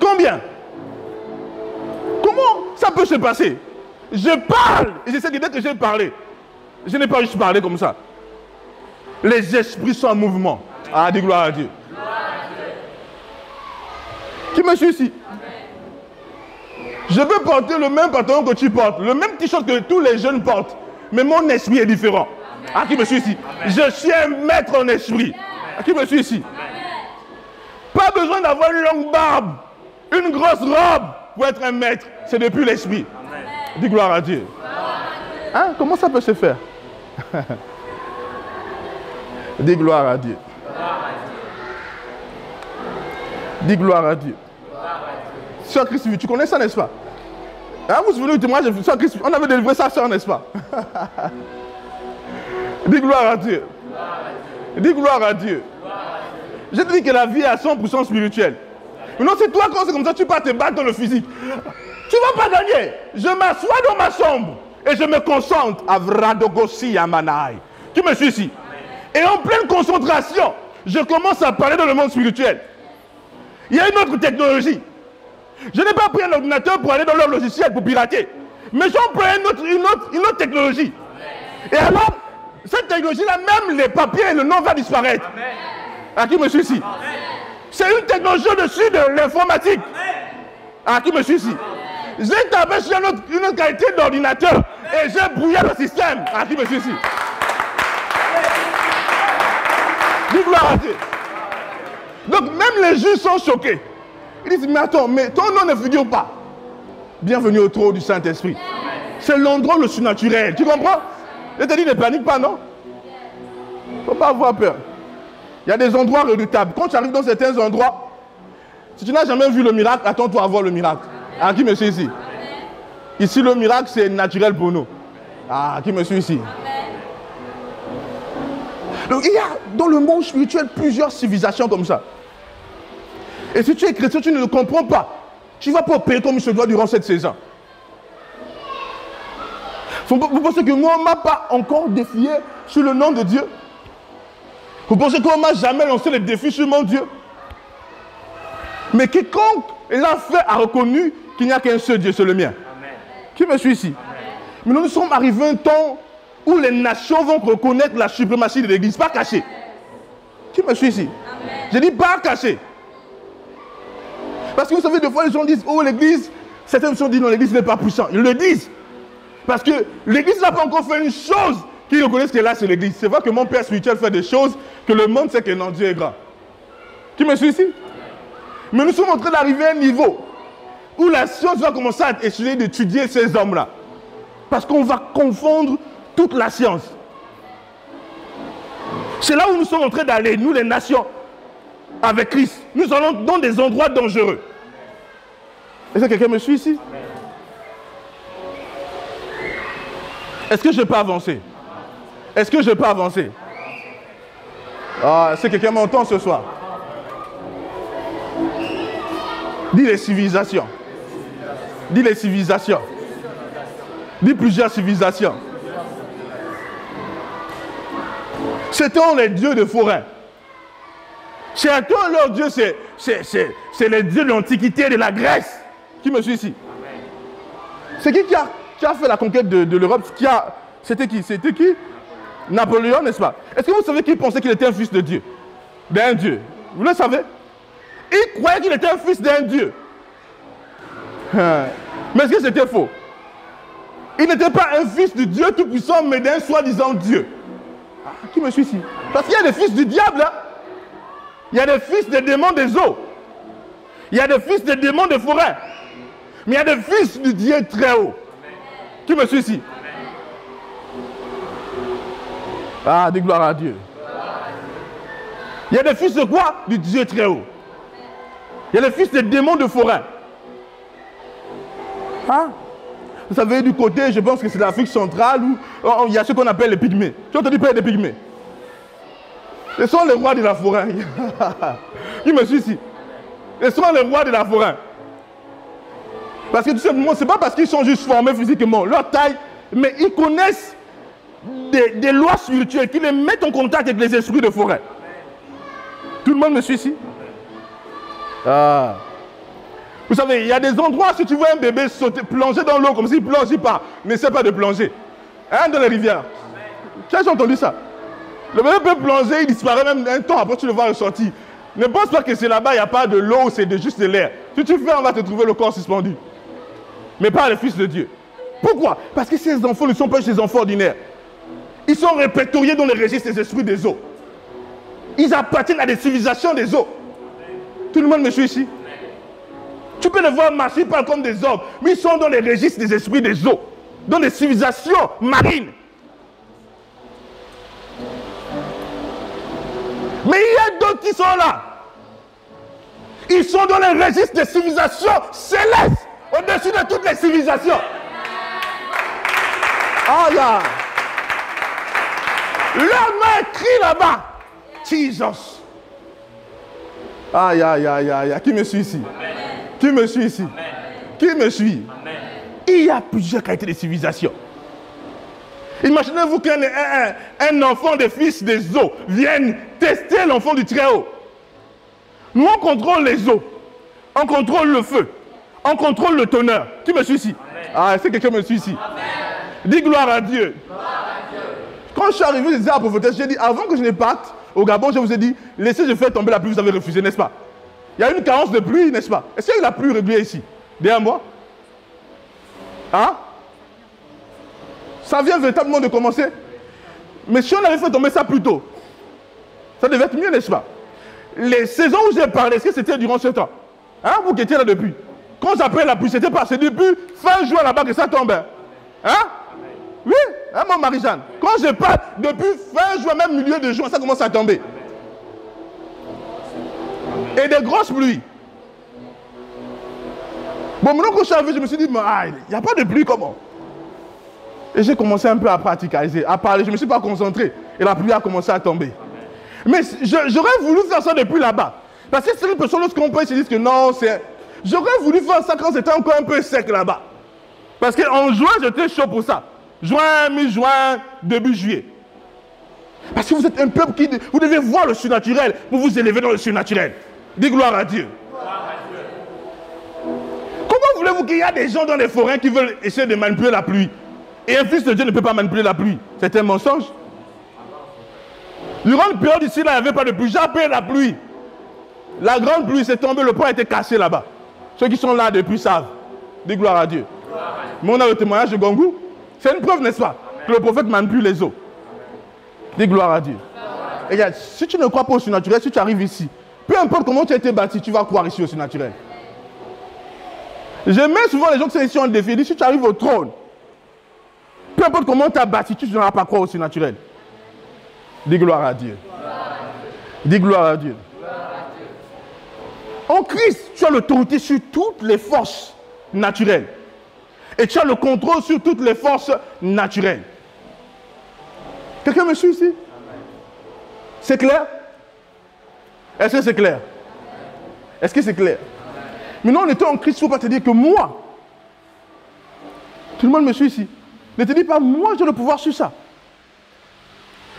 Combien? Comment ça peut se passer? Je parle et j'essaie de dire que j'ai parlé. Je n'ai pas juste parlé comme ça. Les esprits sont en mouvement. Ah, dis gloire à Dieu. Qui me suit ici? Je peux porter le même pantalon que tu portes, le même t-shirt que tous les jeunes portent, mais mon esprit est différent. Ah, qui me suit ici? Je suis un maître en esprit. Ah, qui me suit ici? Pas besoin d'avoir une longue barbe, une grosse robe pour être un maître. C'est depuis l'esprit. Dis gloire à Dieu. Hein? Comment ça peut se faire? Dis gloire à Dieu. Dis gloire à Dieu. Sœur Christ, tu connais ça, n'est-ce pas? Hein, vous vous souvenez du témoignage de Sœur Christ? On avait délivré sa sœur, n'est-ce pas? Dis gloire à Dieu. Dis gloire à Dieu. Je te dis que la vie est à 100% spirituelle. Mais non, c'est toi quand c'est comme ça, tu vas te battre dans le physique. Tu ne vas pas gagner. Je m'assois dans ma chambre et je me concentre à Vradogosi Yamanai. Tu me suis ici. Et en pleine concentration, je commence à parler dans le monde spirituel. Il y a une autre technologie. Je n'ai pas pris un ordinateur pour aller dans leur logiciel pour pirater. Mais j'en prends une autre technologie. Et alors, cette technologie-là, même les papiers et le nom va disparaître. À qui me suis ici? C'est une technologie au-dessus de l'informatique. À qui me suis ici? J'ai tapé sur une autre qualité d'ordinateur et j'ai brouillé le système. À qui me suis ici? Dis gloire à Dieu. Donc même les juges sont choqués. Ils disent, mais attends, mais ton nom ne figure pas. Bienvenue au trône du Saint-Esprit. C'est l'endroit le surnaturel. Tu comprends? Je te dis, ne panique pas, non? Il ne faut pas avoir peur. Il y a des endroits redoutables. Quand tu arrives dans certains endroits, si tu n'as jamais vu le miracle, attends-toi à voir le miracle. Ah, qui me suit ici? Ici, le miracle, c'est naturel pour nous. Ah, qui me suit ici? Donc, il y a dans le monde spirituel plusieurs civilisations comme ça. Et si tu es chrétien, tu ne le comprends pas. Tu ne vas pas opérer comme il se doit durant cette saison. Vous pensez que moi, on ne m'a pas encore défié sur le nom de Dieu? Vous pensez qu'on ne m'a jamais lancé le défi sur mon Dieu? Mais quiconque l'a fait a reconnu qu'il n'y a qu'un seul Dieu, c'est le mien. Amen. Qui me suit ici? Amen. Mais nous sommes arrivés à un temps où les nations vont reconnaître la suprématie de l'Église, pas cachée. Qui me suit ici? Je dis pas cachée. Parce que vous savez, des fois les gens disent, oh l'Église, certaines personnes disent non, l'Église n'est pas puissante. Ils le disent. Parce que l'Église n'a pas encore fait une chose qu'ils reconnaissent que là c'est l'Église. C'est vrai que mon père spirituel fait des choses que le monde sait que non, Dieu est grand. Qui me suit ici? Mais nous sommes en train d'arriver à un niveau où la science va commencer à essayer d'étudier ces hommes-là. Parce qu'on va confondre toute la science. C'est là où nous sommes en train d'aller, nous les nations, avec Christ. Nous allons dans des endroits dangereux. Est-ce que quelqu'un me suit ici? Est-ce que je peux avancer? Est-ce que je peux avancer? Ah, est-ce que quelqu'un m'entend ce soir? Dis les civilisations. Dis les civilisations. Dis plusieurs civilisations. C'était les dieux de forêt. Certains, leur dieu, c'est les dieux de l'Antiquité et de la Grèce. Qui me suit ici? C'est qui a fait la conquête de l'Europe? C'était qui? C'était qui? Napoléon, n'est-ce pas? Est-ce que vous savez qu'il pensait qu'il était un fils de Dieu? D'un Dieu. Vous le savez? Il croyait qu'il était un fils d'un Dieu. Mais est-ce que c'était faux? Il n'était pas un fils de Dieu tout-puissant, mais d'un soi-disant Dieu. Ah, qui me suit ici? Parce qu'il y a des fils du diable. Hein? Il y a des fils des démons des eaux. Il y a des fils des démons des forêts. Mais il y a des fils du Dieu très haut. Qui me suit ici? Ah, dis gloire à Dieu. Il y a des fils de quoi? Du Dieu très haut. Il y a des fils des démons de forêt. Hein? Vous savez, du côté, je pense que c'est l'Afrique centrale où il y a ce qu'on appelle les pygmées. Tu as entendu parler des pygmées? Ce sont les rois de la forêt. Qui me suit ici? Ce sont les rois de la forêt. Parce que tout simplement, ce n'est pas parce qu'ils sont juste formés physiquement, leur taille, mais ils connaissent des lois spirituelles qui les mettent en contact avec les esprits de forêt. Tout le monde me suit ici? Ah. Vous savez, il y a des endroits, si tu vois un bébé sauter, plonger dans l'eau comme s'il ne plonge pas, n'essaie pas de plonger. Hein, dans les rivières. Tu as entendu ça? Le bébé peut plonger, il disparaît même un temps après tu le vois ressortir. Ne pense pas que c'est là-bas, il n'y a pas de l'eau, c'est juste de l'air. Si tu fais, on va te trouver le corps suspendu. Mais pas les fils de Dieu. Pourquoi? Parce que ces enfants ne sont pas ces enfants ordinaires. Ils sont répertoriés dans les registres des esprits des eaux. Ils appartiennent à des civilisations des eaux. Tout le monde me suit ici? Tu peux les voir marcher pas comme des hommes, mais ils sont dans les registres des esprits des eaux, dans des civilisations marines. Mais il y a d'autres qui sont là. Ils sont dans les registres des civilisations célestes, au-dessus de toutes les civilisations. Ah là. Leur nom écrit là-bas. Jesus. Aïe, aïe, aïe, aïe. Qui me suit ici? Qui me suit ici? Qui me suit? Il y a plusieurs qualités de civilisation. Imaginez-vous qu'un enfant des fils des eaux vienne tester l'enfant du Très-Haut. Nous, on contrôle les eaux. On contrôle le feu. On contrôle le tonnerre. Qui me suit ici? Ah, est-ce que quelqu'un me suit ici? Dis gloire à Dieu. Quand je suis arrivé, je disais à la prophétesse, j'ai dit, avant que je ne parte au Gabon, je vous ai dit, laissez, je fais tomber la pluie, vous avez refusé, n'est-ce pas? Il y a une carence de pluie, n'est-ce pas? Est-ce qu'il y a eu la pluie régulière ici? Derrière moi? Hein? Ça vient véritablement de commencer. Mais si on avait fait tomber ça plus tôt, ça devait être mieux, n'est-ce pas? Les saisons où j'ai parlé, est-ce que c'était durant ce temps? Hein? Vous qui étiez là depuis? Quand j'appelle la pluie, c'était pas, c'est depuis fin juin là-bas que ça tombe. Hein? Oui, hein, mon Marie-Jeanne. Quand je parle, depuis fin juin, même milieu de juin, ça commence à tomber. Et des grosses pluies. Bon, maintenant que je suis arrivé, je me suis dit, mais il n'y a pas de pluie, comment? Et j'ai commencé un peu à pratiquer, à parler. Je ne me suis pas concentré. Et la pluie a commencé à tomber. Mais j'aurais voulu faire ça depuis là-bas. Parce que c'est une personne, lorsqu'on peut se dire que non, c'est... J'aurais voulu faire ça quand c'était encore un peu sec là-bas. Parce qu'en juin, j'étais chaud pour ça. Juin, mi-juin, début juillet. Parce que vous êtes un peuple qui... Vous devez voir le surnaturel pour vous élever dans le surnaturel. Dis gloire à Dieu. Comment voulez-vous qu'il y ait des gens dans les forêts qui veulent essayer de manipuler la pluie? Et un fils de Dieu ne peut pas manipuler la pluie. C'est un mensonge. Durant une période ici, là, il n'y avait pas de pluie. J'ai appelé la pluie. La grande pluie s'est tombée, le pont a été cassé là-bas. Ceux qui sont là depuis savent. Dis gloire à Dieu. Mais on a le témoignage de Gongou. C'est une preuve, n'est-ce pas, que le prophète manipule les eaux. Dis gloire à Dieu. Et regarde, si tu ne crois pas au surnaturel, si tu arrives ici, peu importe comment tu as été bâti, tu vas croire ici au surnaturel. Je mets souvent les gens qui sont ici en défi. Si tu arrives au trône, Peu importe comment tu as bâti, tu ne n'auras pas croire au surnaturel. Dis gloire à Dieu. Dis gloire à Dieu. En Christ, tu as l'autorité sur toutes les forces naturelles. Et tu as le contrôle sur toutes les forces naturelles. Quelqu'un me suit ici? C'est clair? Est-ce que c'est clair? Est-ce que c'est clair? Maintenant, en étant en Christ, il ne faut pas te dire que moi. Tout le monde me suit ici. Ne te dis pas, moi j'ai le pouvoir sur ça.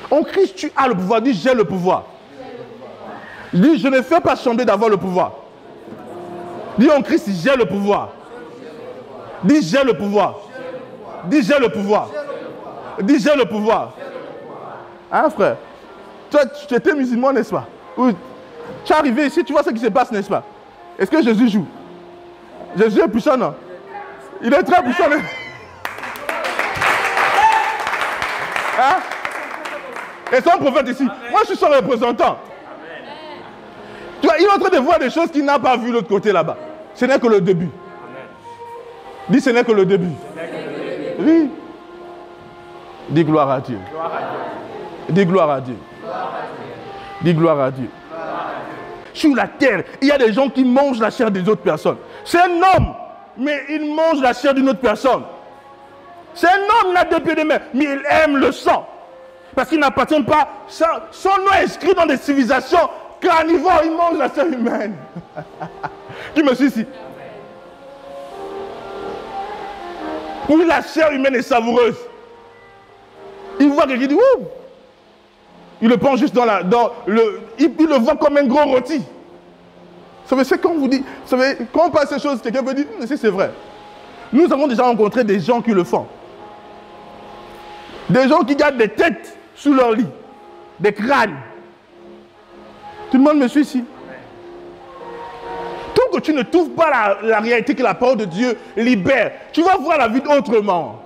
En Christ, tu as le pouvoir. Dis, j'ai le pouvoir. Dis, je ne fais pas sembler d'avoir le pouvoir. Dis, en Christ, j'ai le pouvoir. Dis, j'ai le pouvoir. Dis, j'ai le pouvoir. Dis, j'ai le pouvoir. Hein, frère? Toi, tu étais musulman, n'est-ce pas? Ou tu es arrivé ici, tu vois ce qui se passe, n'est-ce pas? Est-ce que Jésus joue? Jésus est puissant, non? Il est très puissant. Hein? Et son prophète ici. Moi, je suis son représentant. Tu vois, il est en train de voir des choses qu'il n'a pas vues de l'autre côté là-bas. Ce n'est que le début. Dis, ce n'est que le début. Oui. Dis gloire à Dieu. Dis gloire à Dieu. Dis gloire à Dieu. Sur la terre, il y a des gens qui mangent la chair des autres personnes. C'est un homme, mais il mange la chair d'une autre personne. C'est un homme, il a 2 pieds de main, mais il aime le sang. Parce qu'il n'appartient pas. Son nom est inscrit dans des civilisations carnivores, il mange la chair humaine. Qui me suit ici? Pour lui, la chair humaine est savoureuse. Il voit quelqu'un, il dit, ouh! Il le prend juste il le voit comme un gros rôti. Vous savez, c'est quand on vous dit, vous savez, quand on passe ces choses, quelqu'un peut dire, c'est vrai. Nous avons déjà rencontré des gens qui le font. Des gens qui gardent des têtes sous leur lit. Des crânes. Tout le monde me suit ici. Tant que tu ne trouves pas la réalité que la parole de Dieu libère, tu vas voir la vie autrement.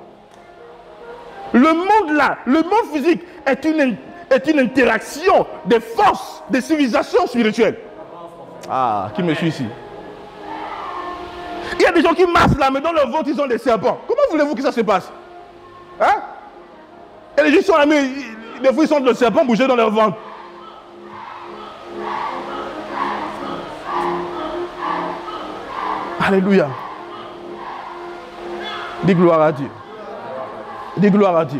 Le monde là, le monde physique est une interaction des forces, des civilisations spirituelles. Ah, qui me suit ici? Il y a des gens qui marchent là, mais dans leur ventre, ils ont des serpents. Comment voulez-vous que ça se passe? Hein? Et les gens sont là, mais des fois, ils sentent le serpent bouger dans leur ventre. Alléluia. Dis gloire à Dieu. Dis gloire à Dieu.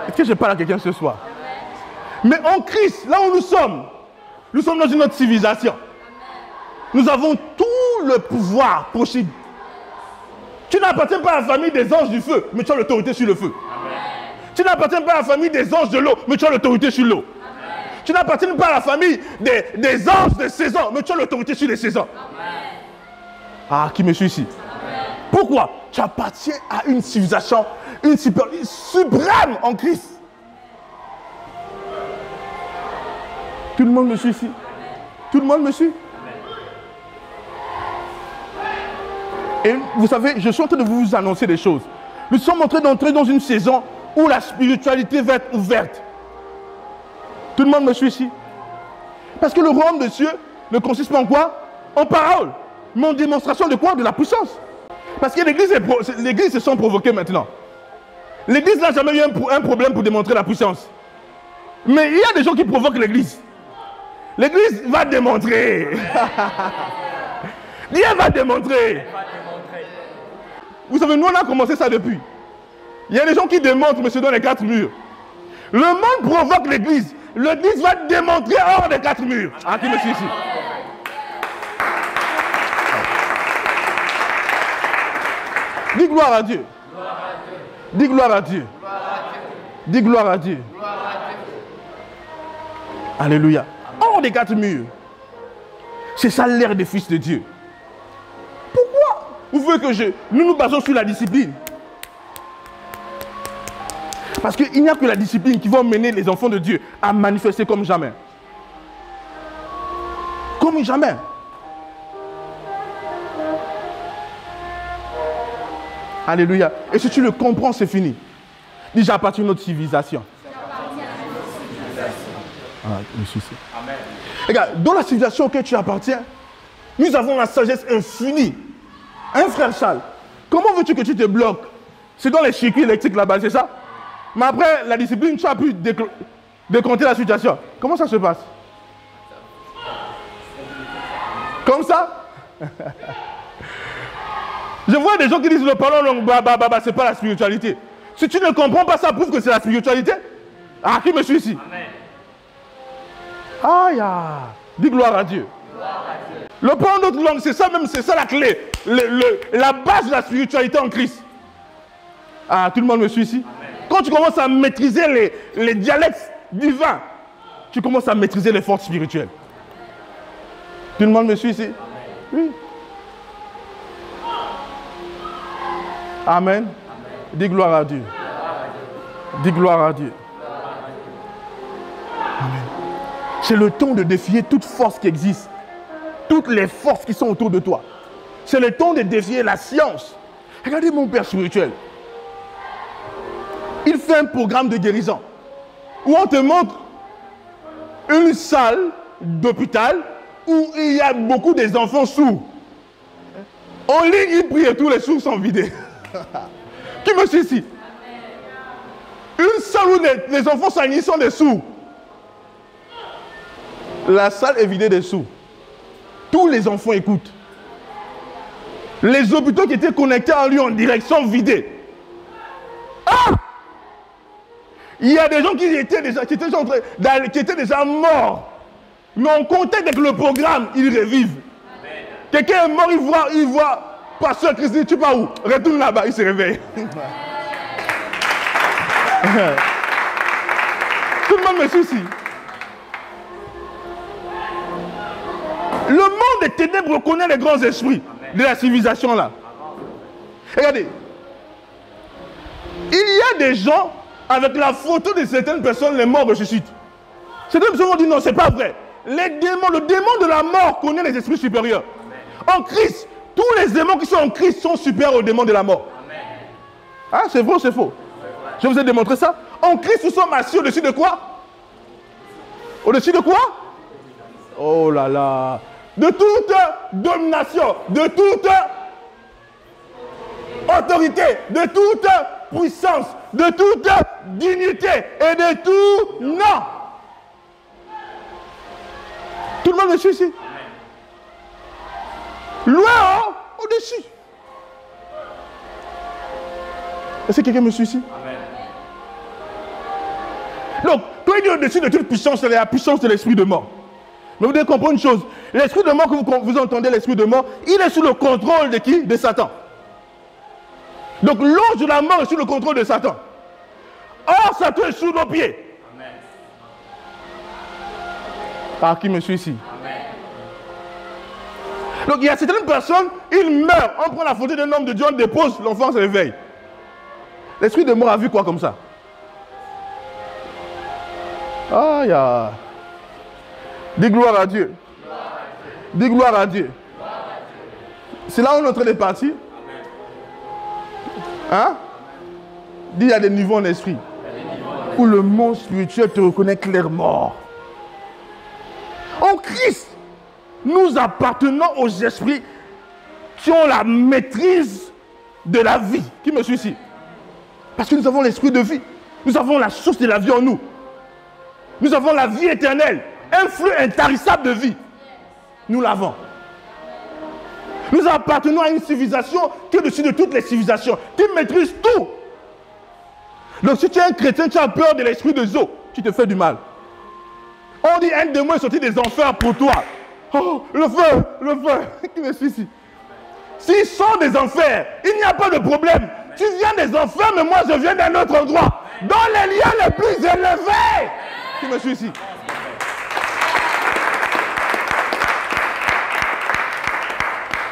Est-ce que je parle à quelqu'un ce soir? Mais en Christ, là où nous sommes dans une autre civilisation. Nous avons tout le pouvoir possible. Tu n'appartiens pas à la famille des anges du feu, mais tu as l'autorité sur le feu. Amen. Tu n'appartiens pas à la famille des anges de l'eau, mais tu as l'autorité sur l'eau. Tu n'appartiens pas à la famille des anges des saisons, mais tu as l'autorité sur les saisons. Amen. Ah, qui me suit ici? Amen. Pourquoi? Tu appartiens à une civilisation, une suprême en Christ. Tout le monde me suit ici? Tout le monde me suit? Et vous savez, je suis en train de vous annoncer des choses. Nous sommes en train d'entrer dans une saison où la spiritualité va être ouverte. Tout le monde me suit ici? Parce que le royaume de Dieu ne consiste pas en quoi? En parole. Mais en démonstration de quoi? De la puissance. Parce que l'église se sent provoquée maintenant. L'église n'a jamais eu un problème pour démontrer la puissance. Mais il y a des gens qui provoquent l'église. L'église va démontrer. Dieu va démontrer. Vous savez, nous on a commencé ça depuis. Il y a des gens qui démontrent, mais c'est dans les 4 murs. Le monde provoque l'église. L'église va démontrer hors des 4 murs. Ah, qui me suit ici? Dis gloire à Dieu. Dis gloire à Dieu. Dis gloire à Dieu. Alléluia. Hors des 4 murs. C'est ça l'ère des fils de Dieu. Pourquoi vous voulez que nous nous basons sur la discipline? Parce qu'il n'y a que la discipline qui va mener les enfants de Dieu à manifester comme jamais. Comme jamais. Alléluia. Et si tu le comprends, c'est fini. Dis, j'appartiens à notre civilisation. Ah, monsieur. Amen. Regarde, dans la civilisation auquel tu appartiens, nous avons la sagesse infinie. Hein, frère Charles? Comment veux-tu que tu te bloques? C'est dans les circuits électriques là-bas, c'est ça? Mais après la discipline, tu as pu décompter la situation. Comment ça se passe? Comme ça? Je vois des gens qui disent le parlant langue, c'est pas la spiritualité. Si tu ne comprends pas, ça prouve que c'est la spiritualité. Ah, qui me suit ici? Aïe, dis gloire à Dieu. Le parlant d'autres langues, c'est ça même, c'est ça la clé. La base de la spiritualité en Christ. Ah, tout le monde me suit ici? Quand tu commences à maîtriser les dialectes divins, tu commences à maîtriser les forces spirituelles. Tout le monde me suit ici? Oui. Amen. Dis gloire à Dieu. Dis gloire à Dieu. Amen. C'est le temps de défier toute force qui existe. Toutes les forces qui sont autour de toi. C'est le temps de défier la science. Regardez mon père spirituel. Il fait un programme de guérison où on te montre une salle d'hôpital où il y a beaucoup des enfants sourds. En ligne, il prie et tous les sourds sont vidés. Qui me suit ici? Une salle où les enfants sanguins sont des sourds. La salle est vidée des sourds. Tous les enfants écoutent. Les hôpitaux qui étaient connectés en lui en direct sont vidés. Ah! Il y a des gens qui étaient déjà morts. Mais en contact avec le programme, ils revivent. Quelqu'un est mort, il voit Pasteur Christ dit, tu vas où? Retourne là-bas, il se réveille. Tout le monde me suit ici. Le monde des ténèbres reconnaît les grands esprits de la civilisation là. Regardez. Il y a des gens, avec la photo de certaines personnes, les morts ressuscitent. Certaines personnes vont dire non, c'est pas vrai. Le démon de la mort connaît les esprits supérieurs. En Christ, tous les démons qui sont en Christ sont supérieurs aux démons de la mort. Ah, c'est vrai ou c'est faux? Je vous ai démontré ça. En Christ, nous sommes assis au-dessus de quoi? Au-dessus de quoi? Oh là là. De toute domination, de toute autorité, de toute puissance, de toute dignité et de tout nom. Tout le monde me suit ici? Loin haut, au-dessus. Est-ce que quelqu'un me suit ici? Donc, toi, il est au-dessus de toute puissance, c'est la puissance de l'esprit de mort. Mais vous devez comprendre une chose. L'esprit de mort que vous entendez, l'esprit de mort, il est sous le contrôle de qui? De Satan. Donc, l'ange de la mort est sous le contrôle de Satan. Or, Satan est sous nos pieds. Amen. Par qui me suit ici? Amen. Donc, il y a certaines personnes, ils meurent. On prend la photo d'un homme de Dieu, on dépose, l'enfant se réveille. L'esprit de mort a vu quoi comme ça? Ah, ya. Dis gloire à Dieu. Dis gloire à Dieu. C'est là où on est en train de partir. Hein? Dis, il y a des niveaux en esprit où le monde spirituel te reconnaît clairement. En Christ, nous appartenons aux esprits qui ont la maîtrise de la vie. Qui me suit ici? Parce que nous avons l'esprit de vie. Nous avons la source de la vie en nous. Nous avons la vie éternelle. Un flux intarissable de vie. Nous l'avons. Nous appartenons à une civilisation qui est au-dessus de toutes les civilisations, qui maîtrise tout. Donc si tu es un chrétien, tu as peur de l'esprit de Zo, tu te fais du mal. On dit un démon est sorti des enfers pour toi. Oh, le feu, qui me suit ici? S'il sort des enfers, il n'y a pas de problème. Tu viens des enfers, mais moi je viens d'un autre endroit. Dans les lieux les plus élevés. Qui me suit ici?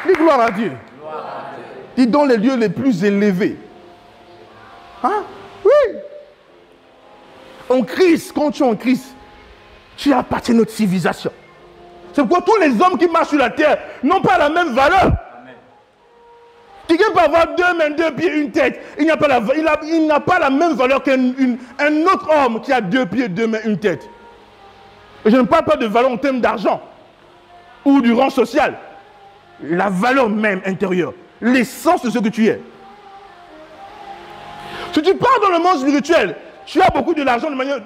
Dis gloire à Dieu. Dis dans les lieux les plus élevés. Hein? Oui. En Christ, quand tu es en Christ, tu appartiens à notre civilisation. C'est pourquoi tous les hommes qui marchent sur la terre n'ont pas la même valeur. Quelqu'un peut avoir 2 mains, 2 pieds, une tête. Il n'a pas la même valeur qu'un autre homme qui a 2 pieds, 2 mains, une tête. Et je ne parle pas de valeur en termes d'argent ou du rang social. La valeur même intérieure, l'essence de ce que tu es. Si tu pars dans le monde spirituel, Tu as beaucoup de l'argent de manière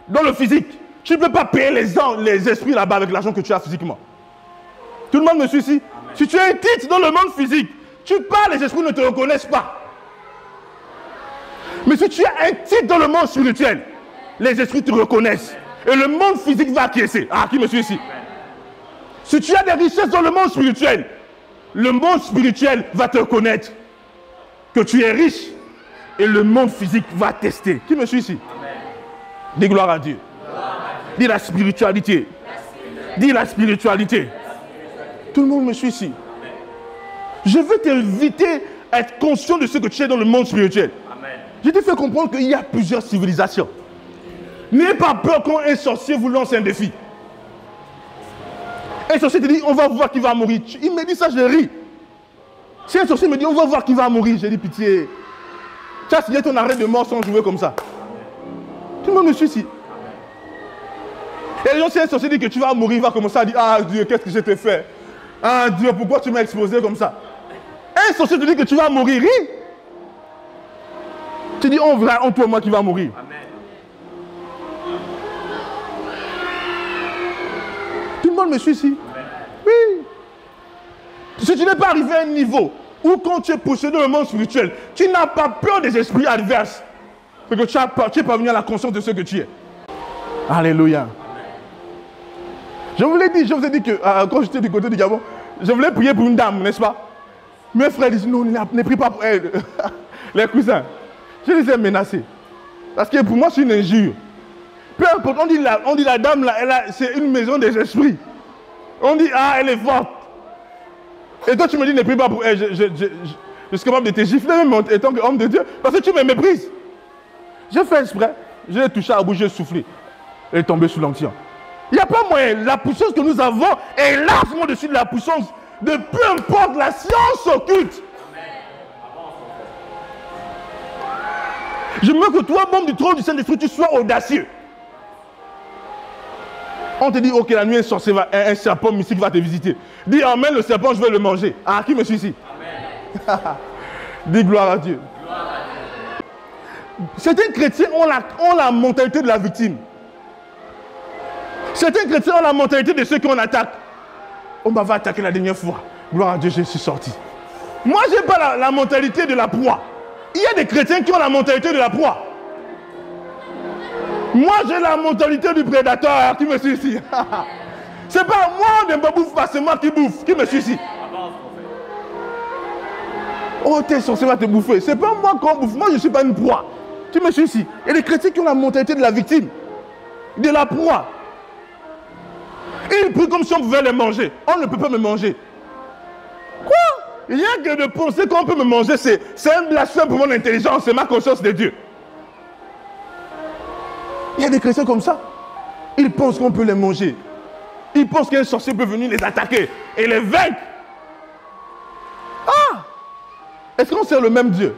dans le physique. Tu ne peux pas payer les esprits là-bas avec l'argent que tu as physiquement. Tout le monde me suit ici? Amen. Si tu as un titre dans le monde physique, tu parles, les esprits ne te reconnaissent pas. Mais si tu as un titre dans le monde spirituel, les esprits te reconnaissent. Et le monde physique va acquiescer. Ah, qui me suit ici? Amen. Si tu as des richesses dans le monde spirituel, le monde spirituel va te reconnaître que tu es riche. Et le monde physique va tester. Qui me suit ici? Amen. Dis gloire à Dieu. Dis la spiritualité. Dis la spiritualité. Tout le monde me suit ici. Amen. Je veux t'inviter à être conscient de ce que tu es dans le monde spirituel. Amen. Je te fais comprendre qu'il y a plusieurs civilisations. N'ayez pas peur quand un sorcier vous lance un défi. Un sorcier te dit, on va voir qui va mourir. Il me dit ça, je ris. Si un sorcier me dit, on va voir qui va mourir, j'ai dit, pitié. Tu as signé ton arrêt de mort sans jouer comme ça. Tout le monde me suit ici. Et les gens, si un sorcier dit que tu vas mourir, il va commencer à dire, ah Dieu, qu'est-ce que je t'ai fait? Ah Dieu, pourquoi tu m'as exposé comme ça? Un sorcier te dit que tu vas mourir, ris. Tu dis, on verra entre toi et moi qui va mourir. Amen. Tout le monde me suit ici. Amen. Oui. Si tu n'es pas arrivé à un niveau où quand tu es possédé dans le monde spirituel, tu n'as pas peur des esprits adverses. Parce que tu es parvenu à la conscience de ce que tu es. Alléluia. Je vous ai dit que quand j'étais du côté du Gabon, je voulais prier pour une dame, n'est-ce pas? Mes frères disent, non, ne prie pas pour elle. Les cousins, je les ai menacés. Parce que pour moi, c'est une injure. Peu importe, on dit la dame, là, c'est une maison des esprits. On dit, ah, elle est forte. Et toi, tu me dis, ne prie pas pour elle. Je suis capable de te gifler, même en étant homme de Dieu, parce que tu me méprises. J'ai fait exprès. Je l'ai touché à la bouche, j'ai soufflé. Elle est tombée sous l'onction. Il n'y a pas moyen. La puissance que nous avons est largement au-dessus de la puissance de peu importe la science occulte. Je veux que toi, membre du trône du Saint-Esprit, tu sois audacieux. On te dit, ok, la nuit, un serpent mystique va te visiter. Dis, amen, le serpent, je vais le manger. Ah, qui me suit ici? Amen. Dis gloire à Dieu. Certains chrétiens ont la mentalité de la victime. Certains chrétiens ont la mentalité de ceux qu'on attaque. On m'avait attaqué la dernière fois. Gloire à Dieu, je suis sorti. Moi, je n'ai pas la mentalité de la proie. Il y a des chrétiens qui ont la mentalité de la proie. Moi, j'ai la mentalité du prédateur qui me suit ici. C'est pas moi, on ne me bouffe pas, c'est moi qui bouffe. Qui me suit ici? Oh, t'es censé te bouffer. C'est pas moi qu'on bouffe. Moi, je ne suis pas une proie. Qui me suit ici? Il y a des chrétiens qui ont la mentalité de la victime. De la proie. Ils prient comme si on pouvait les manger. On ne peut pas me manger. Quoi? Rien que de penser qu'on peut me manger, c'est un blasphème pour mon intelligence, c'est ma conscience de Dieu. Il y a des chrétiens comme ça. Ils pensent qu'on peut les manger. Ils pensent qu'un sorcier peut venir les attaquer et les vaincre. Ah! Est-ce qu'on sert le même Dieu?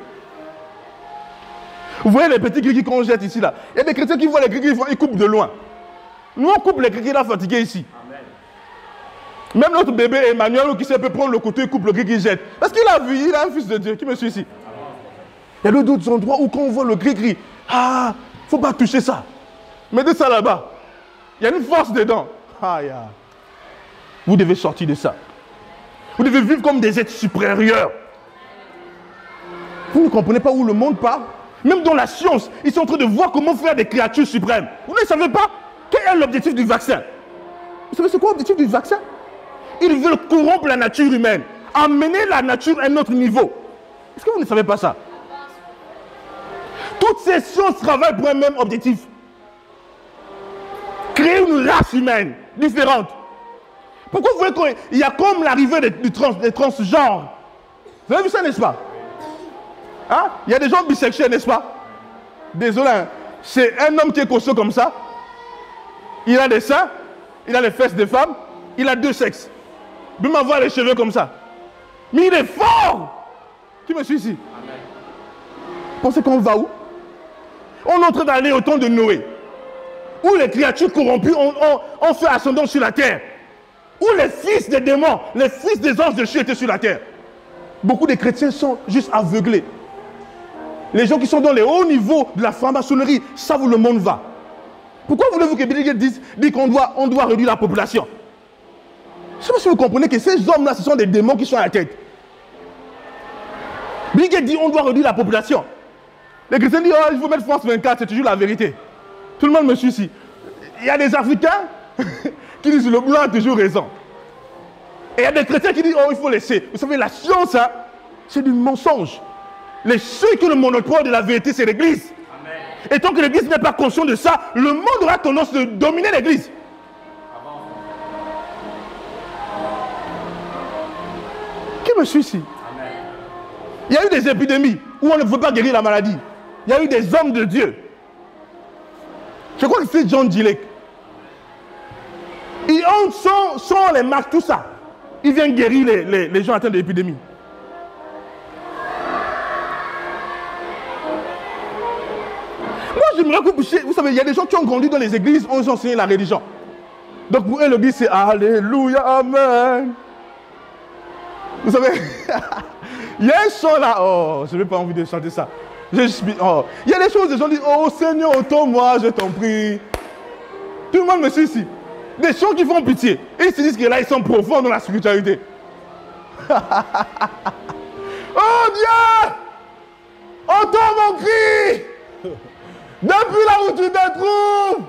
Vous voyez les petits gris qu'on jette ici là. Il y a des chrétiens qui voient les gris, ils coupent de loin. Nous on coupe les gris là fatigués ici. Amen. Même notre bébé Emmanuel qui sait peut prendre le couteau et coupe le gris jette. Parce qu'il a vu, il a un fils de Dieu qui me suit ici. Amen. Il y a d'autres endroits où quand on voit le gris, ah, faut pas toucher ça. Mettez ça là-bas. Il y a une force dedans. Aïe. Vous devez sortir de ça. Vous devez vivre comme des êtres supérieurs. Vous ne comprenez pas où le monde part? Même dans la science, ils sont en train de voir comment faire des créatures suprêmes. Vous ne savez pas quel est l'objectif du vaccin? Vous savez c'est quoi l'objectif du vaccin? Ils veulent corrompre la nature humaine, amener la nature à un autre niveau. Est-ce que vous ne savez pas ça? Toutes ces sciences travaillent pour un même objectif. Créer une race humaine différente. Pourquoi vous voyez qu'il y a comme l'arrivée des transgenres? Vous avez vu ça, n'est-ce pas? Hein? Il y a des gens bisexuels, n'est-ce pas? Désolé, hein? C'est un homme qui est costaud comme ça. Il a des seins, il a les fesses des femmes, il a deux sexes. Il peut m'avoir les cheveux comme ça. Mais il est fort! Qui me suit ici? Amen. Vous pensez qu'on va où? On est en train d'aller au temps de Noé. Où les créatures corrompues ont fait ascendance sur la terre. Où les fils des démons, les fils des anges de Dieu étaient sur la terre. Beaucoup de chrétiens sont juste aveuglés. Les gens qui sont dans les hauts niveaux de la franc-maçonnerie savent où le monde va. Pourquoi voulez-vous que Bill Gates dise qu'on doit réduire la population? Je ne sais pas si vous comprenez que ces hommes-là, ce sont des démons qui sont à la tête. Bill Gates dit on doit réduire la population. Les chrétiens disent oh, il faut mettre France 24, c'est toujours la vérité. Tout le monde me suit ici. Il y a des Africains qui disent le blanc a toujours raison. Et il y a des chrétiens qui disent oh, il faut laisser. Vous savez, la science, hein, c'est du mensonge. Ceux qui ont le monopole de la vérité, c'est l'Église. Et tant que l'Église n'est pas consciente de ça, le monde aura tendance de dominer l'Église. Qui me suit ici? Il y a eu des épidémies où on ne veut pas guérir la maladie. Il y a eu des hommes de Dieu. Je crois que c'est John Gillette. Ils ont sans les marques, tout ça. Ils viennent guérir les gens atteints d'épidémie. Moi, j'aimerais que vous savez, il y a des gens qui ont grandi dans les églises, on les a enseigné la religion. Donc pour eux, l'église, c'est Alléluia, Amen. Vous savez, il y a un chant là, oh, je n'ai pas envie de chanter ça. Oh. Il y a des choses, les gens disent, oh Seigneur, autant-moi, je t'en prie. Tout le monde me suit ici. Des chants qui font pitié. Et ils se disent que là, ils sont profonds dans la spiritualité. Oh Dieu, entends mon cri. Depuis là où tu te trouves.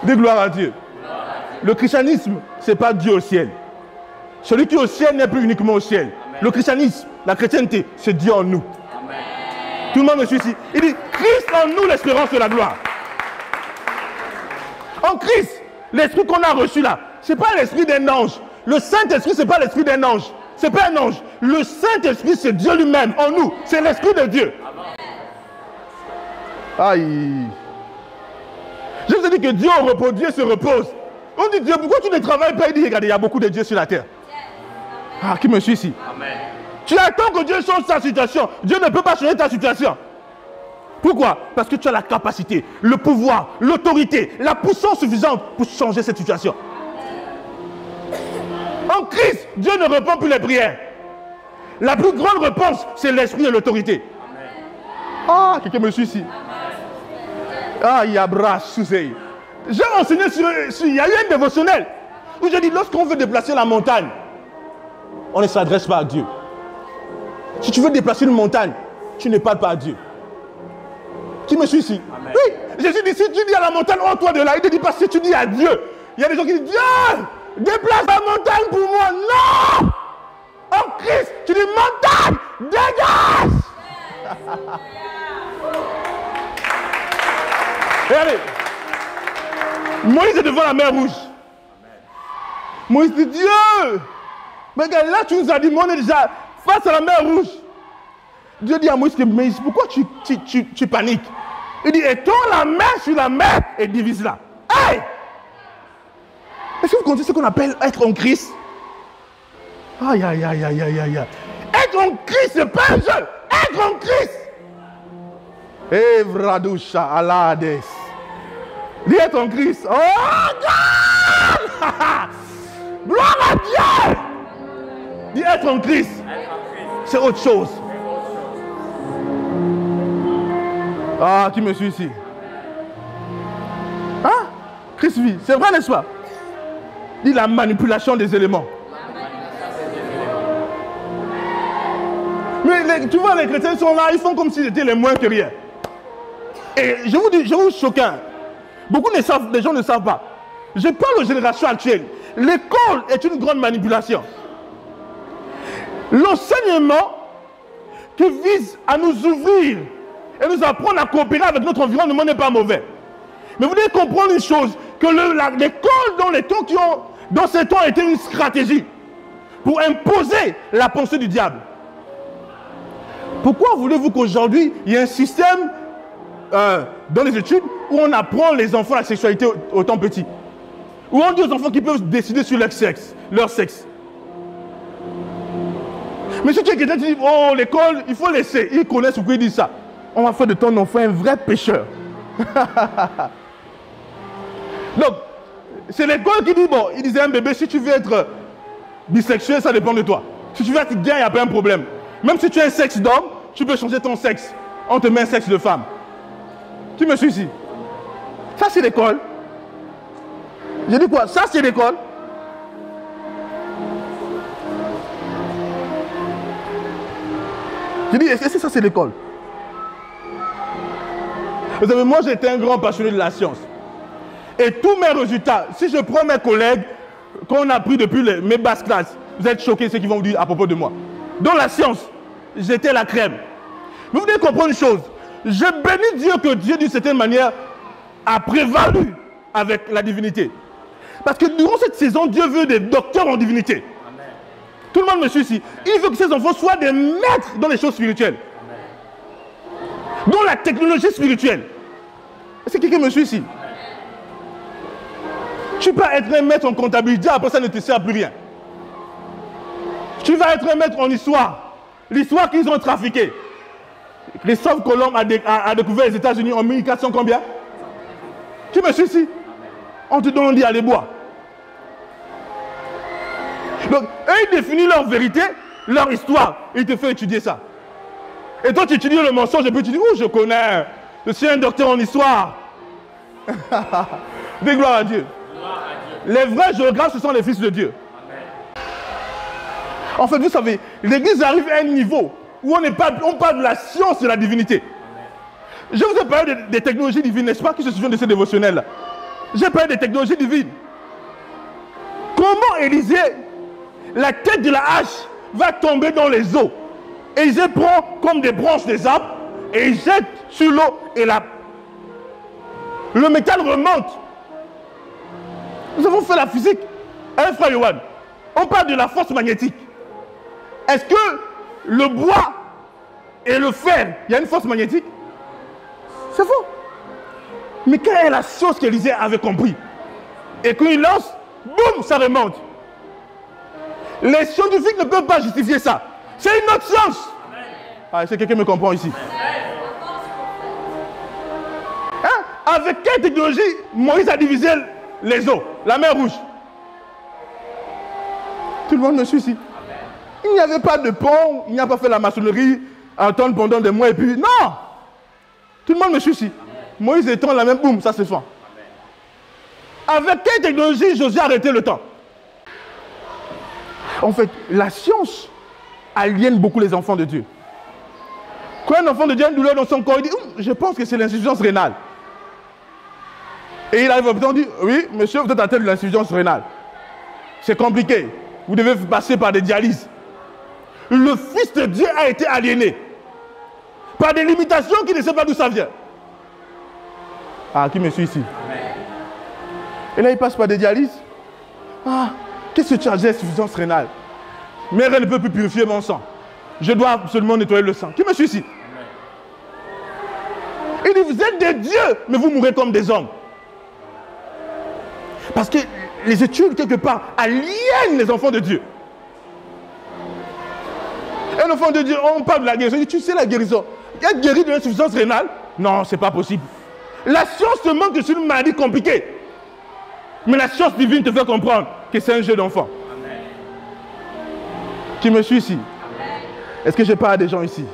Dis gloire à Dieu. Le christianisme, ce n'est pas Dieu au ciel. Celui qui est au ciel n'est plus uniquement au ciel. Amen. Le christianisme, la chrétienté, c'est Dieu en nous. Amen. Tout le monde me suit ici. Il dit, Christ en nous, l'espérance de la gloire. En Christ, l'esprit qu'on a reçu là, ce n'est pas l'esprit d'un ange. Le Saint-Esprit, ce n'est pas l'esprit d'un ange. Ce n'est pas un ange. Le Saint-Esprit, c'est Dieu lui-même en nous. C'est l'esprit de Dieu. Aïe. Je vous ai dit que Dieu au repos, Dieu se repose. On dit Dieu, pourquoi tu ne travailles pas? Il dit, regardez, il y a beaucoup de dieux sur la terre. Ah, qui me suit ici? Amen. Tu attends que Dieu change ta situation. Dieu ne peut pas changer ta situation. Pourquoi? Parce que tu as la capacité, le pouvoir, l'autorité, la puissance suffisante pour changer cette situation. En Christ, Dieu ne répond plus les prières. La plus grande réponse, c'est l'esprit et l'autorité. Ah, quelqu'un me suit ici? Ah, Yabra Sousei. J'ai enseigné il y a eu un dévotionnel où j'ai dit, lorsqu'on veut déplacer la montagne, on ne s'adresse pas à Dieu. Si tu veux déplacer une montagne, tu ne parles pas à Dieu. Qui me suit ici? Amen. Oui, Jésus dit, si tu dis à la montagne, oh toi de là, il ne te dit pas si tu dis à Dieu. Il y a des gens qui disent, Dieu, déplace la montagne pour moi. Non! En Christ, tu dis, montagne, dégage! Regardez, Moïse est devant la mer rouge. Moïse dit, Dieu, mais regarde, là tu nous as dit, mais on est déjà face à la mer rouge. Dieu dit à Moïse, mais pourquoi tu paniques? Il dit, étends la main sur la mer et divise-la. Hey! Est-ce que vous comprenez ce qu'on appelle être en Christ? Aïe, aïe, aïe, aïe, aïe, aïe. Être en Christ, c'est pas un jeu. Être en Christ. Evradusha alades. Dis être en Christ. Oh, God! Gloire à Dieu! Dis être en Christ. C'est autre chose. Ah, qui me suit ici? Hein? Christ vit. C'est vrai, n'est-ce pas? Dis la manipulation des éléments. Mais tu vois, les chrétiens sont là, ils font comme s'ils étaient les moins que rien. Et je vous dis, je vous choque. Beaucoup des gens ne savent pas. Je parle aux générations actuelles. L'école est une grande manipulation. L'enseignement qui vise à nous ouvrir et nous apprendre à coopérer avec notre environnement n'est pas mauvais. Mais vous devez comprendre une chose, que l'école dans les temps dans ces temps était une stratégie pour imposer la pensée du diable. Pourquoi voulez-vous qu'aujourd'hui, il y ait un système dans les études où on apprend les enfants la sexualité autant petit? Où on dit aux enfants qu'ils peuvent décider sur leur sexe. Mais si tu es quelqu'un qui dit, oh, l'école, il faut laisser. Ils connaissent pourquoi ils disent ça. On va faire de ton enfant un vrai pécheur. Donc, c'est l'école qui dit, bon, il disait à un bébé, si tu veux être bisexuel, ça dépend de toi. Si tu veux être gay, il n'y a pas un problème. Même si tu as un sexe d'homme, tu peux changer ton sexe. On te met un sexe de femme. Tu me suis ici. Ça, c'est l'école. J'ai dit quoi? Ça, c'est l'école. J'ai dit, est-ce que ça, c'est l'école? Vous savez, moi, j'étais un grand passionné de la science. Et tous mes résultats, si je prends mes collègues qu'on a pris depuis mes basses classes, vous êtes choqués, ceux qui vont vous dire à propos de moi. Dans la science, j'étais la crème. Mais vous devez comprendre une chose. Je bénis Dieu que Dieu, d'une certaine manière, a prévalu avec la divinité. Parce que durant cette saison, Dieu veut des docteurs en divinité. Amen. Tout le monde me suit ici. Il veut que ses enfants soient des maîtres dans les choses spirituelles. Amen. Dans la technologie spirituelle. Est-ce que quelqu'un me suit ici? Amen. Tu peux être un maître en comptabilité, après ça ne te sert plus rien. Tu vas être un maître en histoire. L'histoire qu'ils ont trafiquée. Christophe Colomb a découvert les États-Unis en 1400 combien? Tu me suis ici? On te donne, on dit allez boire. Donc, eux, ils définissent leur vérité, leur histoire. Ils te font étudier ça. Et toi, tu étudies le mensonge et puis tu dis, oh, je connais. Je suis un docteur en histoire. Dis gloire à Dieu. Les vrais géographes, ce sont les fils de Dieu. En fait, vous savez, l'Église arrive à un niveau où on parle de la science de la divinité. Je vous ai parlé des technologies divines, n'est-ce pas? Qui se souviennent de ces dévotionnels-là? J'ai parlé des technologies divines. Comment Élisée, la tête de la hache, va tomber dans les eaux? Élisée prend comme des branches des arbres et il jette sur l'eau et le métal remonte. Nous avons fait la physique. Hein, frère Yohan? On parle de la force magnétique. Est-ce que le bois et le fer, il y a une force magnétique? C'est faux. Mais quelle est la chose qu'Élisée avait compris? Et quand il lance, boum, ça remonte. Les scientifiques ne peuvent pas justifier ça. C'est une autre science. Ah, est-ce que quelqu'un me comprend ici? Hein? Avec quelle technologie Moïse a divisé les eaux, la mer Rouge? Tout le monde me suit ici. Il n'y avait pas de pont, il n'a pas fait la maçonnerie, attendre pendant des mois et puis... Non! Tout le monde me suit ici. Moïse étend la même, boum, ça se fait. Avec quelle technologie Josué a arrêté le temps? En fait, la science aliène beaucoup les enfants de Dieu. Quand un enfant de Dieu a une douleur dans son corps, il dit, je pense que c'est l'insuffisance rénale. Et il arrive au temps, il dit, oui, monsieur, vous êtes atteint de l'insuffisance rénale. C'est compliqué. Vous devez passer par des dialyses. Le Fils de Dieu a été aliéné par des limitations qui ne savent pas d'où ça vient. Ah, qui me suit ici? Et là, il passe par des dialyses. Ah, qu'est-ce que tu as dit, insuffisance rénale? Mais elle ne peut plus purifier mon sang. Je dois absolument nettoyer le sang. Qui me suit ici? Il dit, vous êtes des dieux, mais vous mourrez comme des hommes. Parce que les études, quelque part, aliènent les enfants de Dieu. Un enfant de Dieu, on parle de la guérison. Il dit, tu sais la guérison. Être guéri de l'insuffisance rénale? Non, c'est pas possible. La science te montre que c'est une maladie compliquée. Mais la science divine te fait comprendre que c'est un jeu d'enfant. Qui me suit ici? Est-ce que je parle à des gens ici?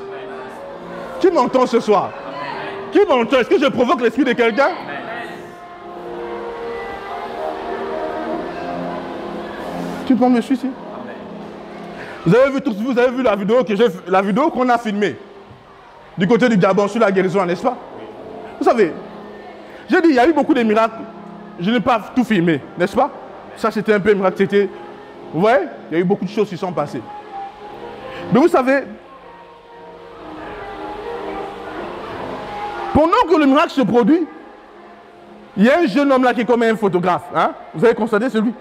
Qui m'entend ce soir? Qui m'entend? Est-ce que je provoque l'esprit de quelqu'un? Tout le monde me suit ici? Vous avez vu la vidéo qu'on a filmée du côté du Gabon sur la guérison, n'est-ce pas? Vous savez, j'ai dit, il y a eu beaucoup de miracles. Je n'ai pas tout filmé, n'est-ce pas? Ça, c'était un peu un miracle. C'était, vous voyez, il y a eu beaucoup de choses qui sont passées. Mais vous savez, pendant que le miracle se produit, il y a un jeune homme là qui est comme un photographe. Hein? Vous avez constaté celui?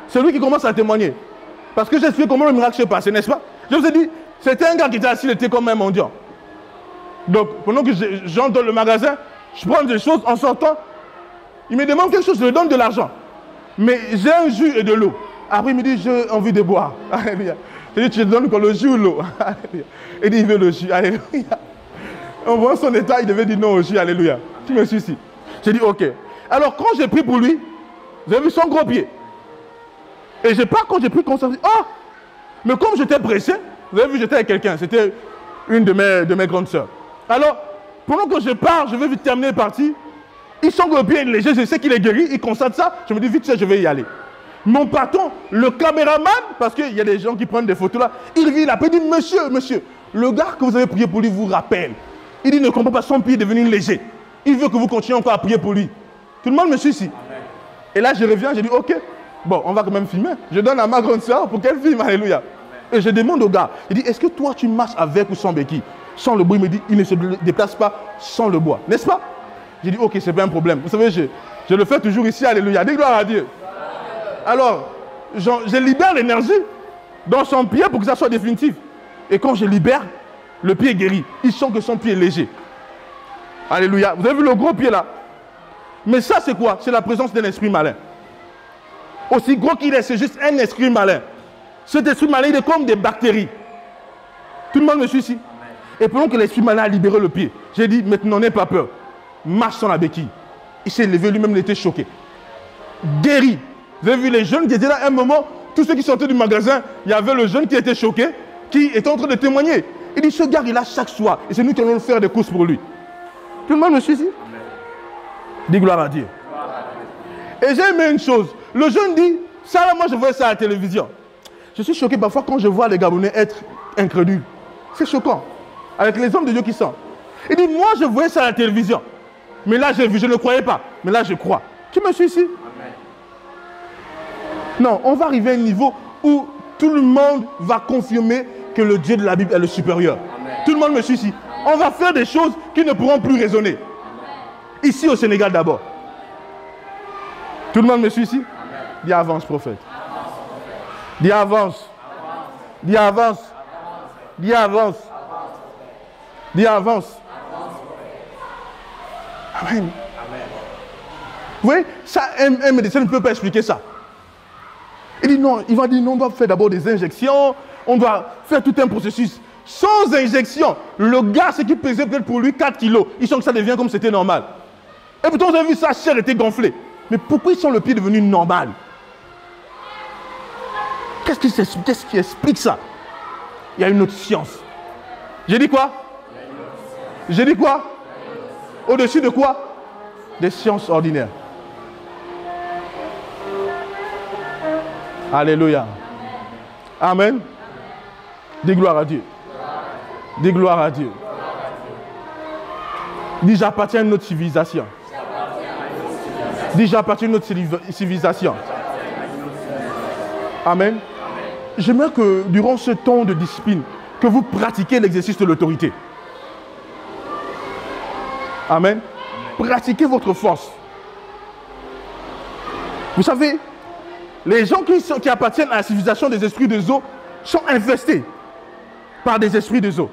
C'est lui qui commence à témoigner. Parce que j'explique comment le miracle s'est passé, n'est-ce pas? Je vous ai dit, c'était un gars qui était assis, il était comme un mendiant. Donc, pendant que j'entre dans le magasin, je prends des choses en sortant. Il me demande quelque chose, je lui donne de l'argent. Mais j'ai un jus et de l'eau. Après, il me dit, j'ai envie de boire. Alléluia. Je dis, tu te donnes quoi, le jus ou l'eau? Il dit, il veut le jus. Alléluia. On voit son état, il devait dire non au jus. Alléluia. Tu me suis ici. J'ai dit, ok. Alors, quand j'ai pris pour lui, vous avez vu son gros pied. Et j'ai pas, quand j'ai pris conscience, oh! Mais comme j'étais pressé, vous avez vu, j'étais avec quelqu'un. C'était une de mes grandes sœurs. Alors, pendant que je pars, je vais vite terminer la partie. Il sent que le pied est léger, je sais qu'il est guéri, il constate ça. Je me dis vite, je vais y aller. Mon patron, le caméraman, parce qu'il y a des gens qui prennent des photos là, il vit là, il dit, monsieur, le gars que vous avez prié pour lui vous rappelle. Il dit, ne comprend pas, son pied est devenu léger. Il veut que vous continuiez encore à prier pour lui. Tout le monde me suit ici. Et là, je reviens, je dis, ok, bon, on va quand même filmer. Je donne à ma grande soeur pour qu'elle filme, alléluia. Et je demande au gars, il dit, est-ce que toi, tu marches avec ou sans béquille? Sans le bois, il me dit, il ne se déplace pas sans le bois. N'est-ce pas? J'ai dit, ok, c'est pas un problème. Vous savez, je le fais toujours ici, alléluia. Dis gloire à Dieu. Alors, je libère l'énergie dans son pied pour que ça soit définitif. Et quand je libère, le pied est guéri. Il sent que son pied est léger. Alléluia. Vous avez vu le gros pied là? Mais ça, c'est quoi? C'est la présence d'un esprit malin. Aussi gros qu'il est, c'est juste un esprit malin. Cet esprit malin, il est comme des bactéries. Tout le monde me suit ici? Et pendant que l'esprit malin a libéré le pied, j'ai dit, maintenant, n'aie pas peur. Marche sans la béquille. Il s'est levé, lui-même, il était choqué. Guéri. Vous avez vu les jeunes qui étaient là à un moment, tous ceux qui sortaient du magasin, il y avait le jeune qui était choqué, qui était en train de témoigner. Il dit, ce gars, il a chaque soir. Et c'est nous qui allons faire des courses pour lui. Tout le monde me suit ici? Dis gloire à Dieu. Et j'ai aimé une chose. Le jeune dit, ça là, moi je voyais ça à la télévision. Je suis choqué parfois quand je vois les Gabonais être incrédules. C'est choquant. Avec les hommes de Dieu qui sont. Il dit, moi je voyais ça à la télévision. Mais là j'ai vu, je ne croyais pas. Mais là je crois. Tu me suis ici? Amen. Non, on va arriver à un niveau où tout le monde va confirmer que le Dieu de la Bible est le supérieur. Amen. Tout le monde me suit ici. On va faire des choses qui ne pourront plus raisonner. Amen. Ici au Sénégal d'abord. Tout le monde me suit ici? Amen. Dis avance, prophète. Dis avance. Dis avance. Dis avance. Dis avance. Amen. Vous voyez, ça, un médecin ne peut pas expliquer ça. Il dit non, il va dire non, on doit faire d'abord des injections, on doit faire tout un processus. Sans injection, le gars, ce qui pesait peut-être pour lui 4 kilos, il sent que ça devient comme c'était normal. Et pourtant, vous avez vu, sa chair était gonflée. Mais pourquoi ils sont le pied devenu normal? Qu'est-ce qui explique ça? Il y a une autre science. J'ai dit quoi? J'ai dit quoi? Au-dessus de quoi? Des sciences ordinaires. Alléluia. Amen. Dis gloire à Dieu. Dis gloire à Dieu. Dis j'appartiens à une autre civilisation. Dis j'appartiens à une autre civilisation. Amen. J'aimerais que durant ce temps de discipline, que vous pratiquiez l'exercice de l'autorité. Amen. Pratiquez votre force. Vous savez, les gens qui appartiennent à la civilisation des esprits des eaux sont infestés par des esprits des eaux.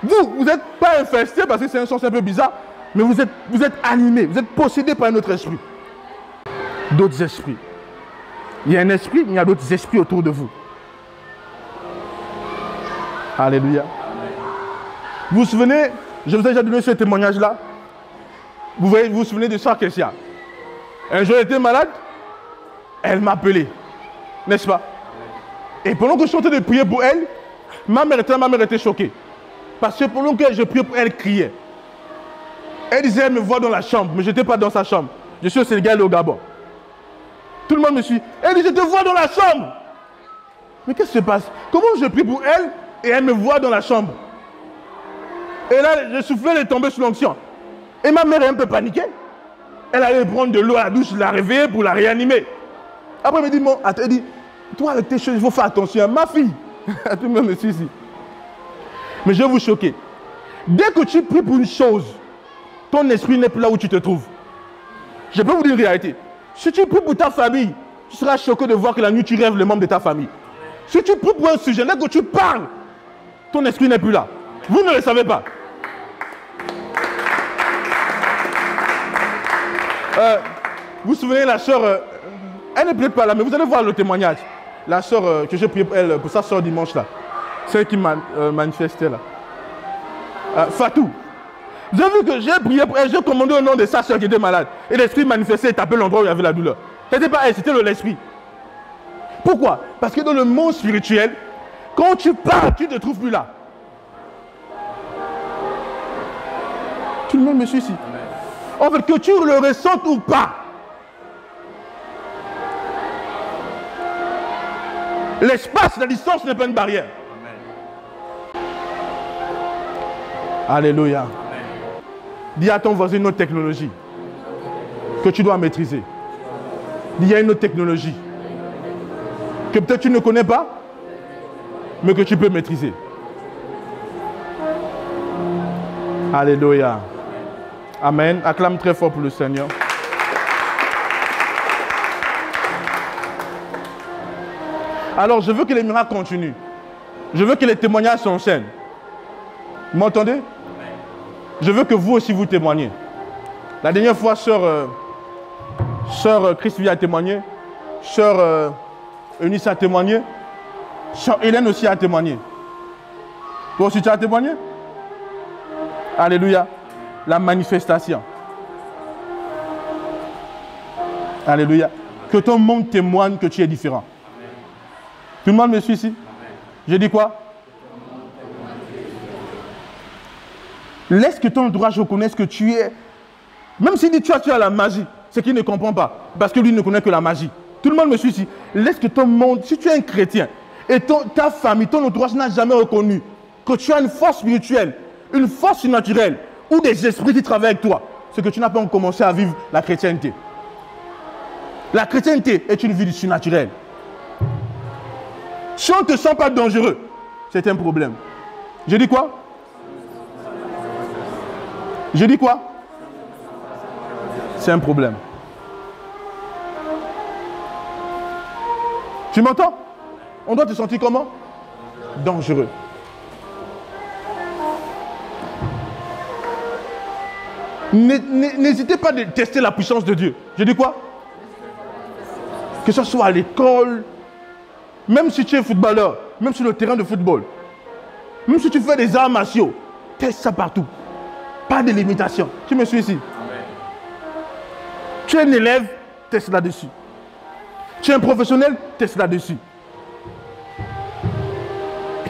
Vous n'êtes pas infestés parce que c'est un sens un peu bizarre, mais vous êtes animés, vous êtes possédés par un autre esprit. D'autres esprits. Il y a un esprit, mais il y a d'autres esprits autour de vous. Alléluia. Vous vous souvenez, je vous ai déjà donné ce témoignage-là. Vous vous souvenez de Sœur Kessia. Un jour, elle était malade. Elle m'a appelé. N'est-ce pas? Et pendant que je suis en train de prier pour elle, ma mère était choquée. Parce que pendant que je priais pour elle, elle criait. Elle disait, elle me voit dans la chambre, mais je n'étais pas dans sa chambre. Je suis au Sénégal et au Gabon. Tout le monde me suit. Elle dit, je te vois dans la chambre. Mais qu'est-ce qui se passe? Comment je prie pour elle et elle me voit dans la chambre? Et là, je soufflais, elle est tombée sous l'onction. Et ma mère est un peu paniquée. Elle allait prendre de l'eau à la douche, la réveiller pour la réanimer. Après, elle me dit, bon, elle dit, toi avec tes choses, il faut faire attention. Ma fille, tout le monde me suit ici. Mais je vais vous choquer. Dès que tu pries pour une chose, ton esprit n'est plus là où tu te trouves. Je peux vous dire une réalité. Si tu pries pour ta famille, tu seras choqué de voir que la nuit tu rêves les membres de ta famille. Si tu pries pour un sujet, dès que tu parles, ton esprit n'est plus là. Vous ne le savez pas. Vous vous souvenez, la sœur, elle n'est peut-être pas là, mais vous allez voir le témoignage. La sœur que j'ai prié pour elle, pour sa sœur dimanche là, celle qui manifestait là. Fatou. Vous avez vu que j'ai prié pour elle, j'ai commandé au nom de sa sœur qui était malade. Et l'esprit manifestait et tapait l'endroit où il y avait la douleur. Ce n'était pas elle, c'était l'esprit. Pourquoi? Parce que dans le monde spirituel, quand tu parles, tu ne te trouves plus là. Tout le monde me suit ici. En fait, que tu le ressentes ou pas, l'espace, la distance n'est pas une barrière. Alléluia. Dis à ton voisin une autre technologie que tu dois maîtriser. Dis, il y a une autre technologie que peut-être tu ne connais pas, mais que tu peux maîtriser. Alléluia. Amen. Acclame très fort pour le Seigneur. Alors, je veux que les miracles continuent. Je veux que les témoignages s'enchaînent. Vous m'entendez? Je veux que vous aussi vous témoignez. La dernière fois, sœur Christine a témoigné. Sœur Eunice a témoigné. Sœur Hélène aussi a témoigné. Toi aussi tu as témoigné? Alléluia. La manifestation. Alléluia. Que ton monde témoigne que tu es différent. Tout le monde me suit ici? Je dis quoi? Laisse que ton entourage reconnaisse que tu es. Même s'il dit tu as la magie, c'est qu'il ne comprend pas. Parce que lui ne connaît que la magie. Tout le monde me suit ici. Laisse que ton monde, si tu es un chrétien, et ta famille, ton entourage n'a jamais reconnu que tu as une force spirituelle, une force surnaturelle, ou des esprits qui travaillent avec toi, c'est que tu n'as pas encore commencé à vivre la chrétienté. La chrétienté est une vie du surnaturel. Si on ne te sent pas dangereux, c'est un problème. Je dis quoi? Je dis quoi? C'est un problème. Tu m'entends? On doit te sentir comment? Dangereux. N'hésitez pas à tester la puissance de Dieu. Je dis quoi? Que ce soit à l'école, même si tu es footballeur, même sur le terrain de football, même si tu fais des arts martiaux, teste ça partout. Pas de limitation. Tu me suis ici? Amen. Tu es un élève, teste là-dessus. Tu es un professionnel, teste là-dessus.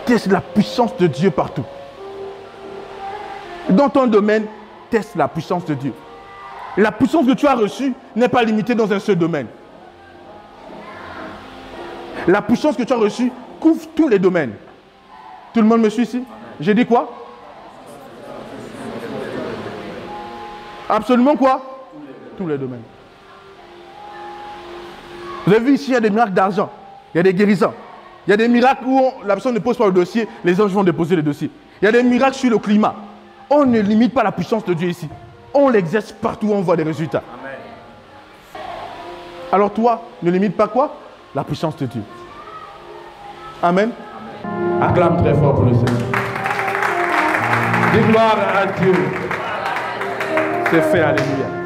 Teste la puissance de Dieu partout. Dans ton domaine, teste la puissance de Dieu. La puissance que tu as reçue n'est pas limitée dans un seul domaine. La puissance que tu as reçue couvre tous les domaines. Tout le monde me suit ici? J'ai dit quoi? Absolument quoi? Tous les domaines. Vous avez vu ici, il y a des miracles d'argent. Il y a des guérisons. Il y a des miracles où la personne ne pose pas le dossier, les anges vont déposer le dossier. Il y a des miracles sur le climat. On ne limite pas la puissance de Dieu ici. On l'exerce partout où on voit des résultats. Amen. Alors toi, ne limite pas quoi? La puissance de Dieu. Amen. Amen. Acclame très fort pour le Seigneur. Dis gloire à Dieu. C'est fait, alléluia.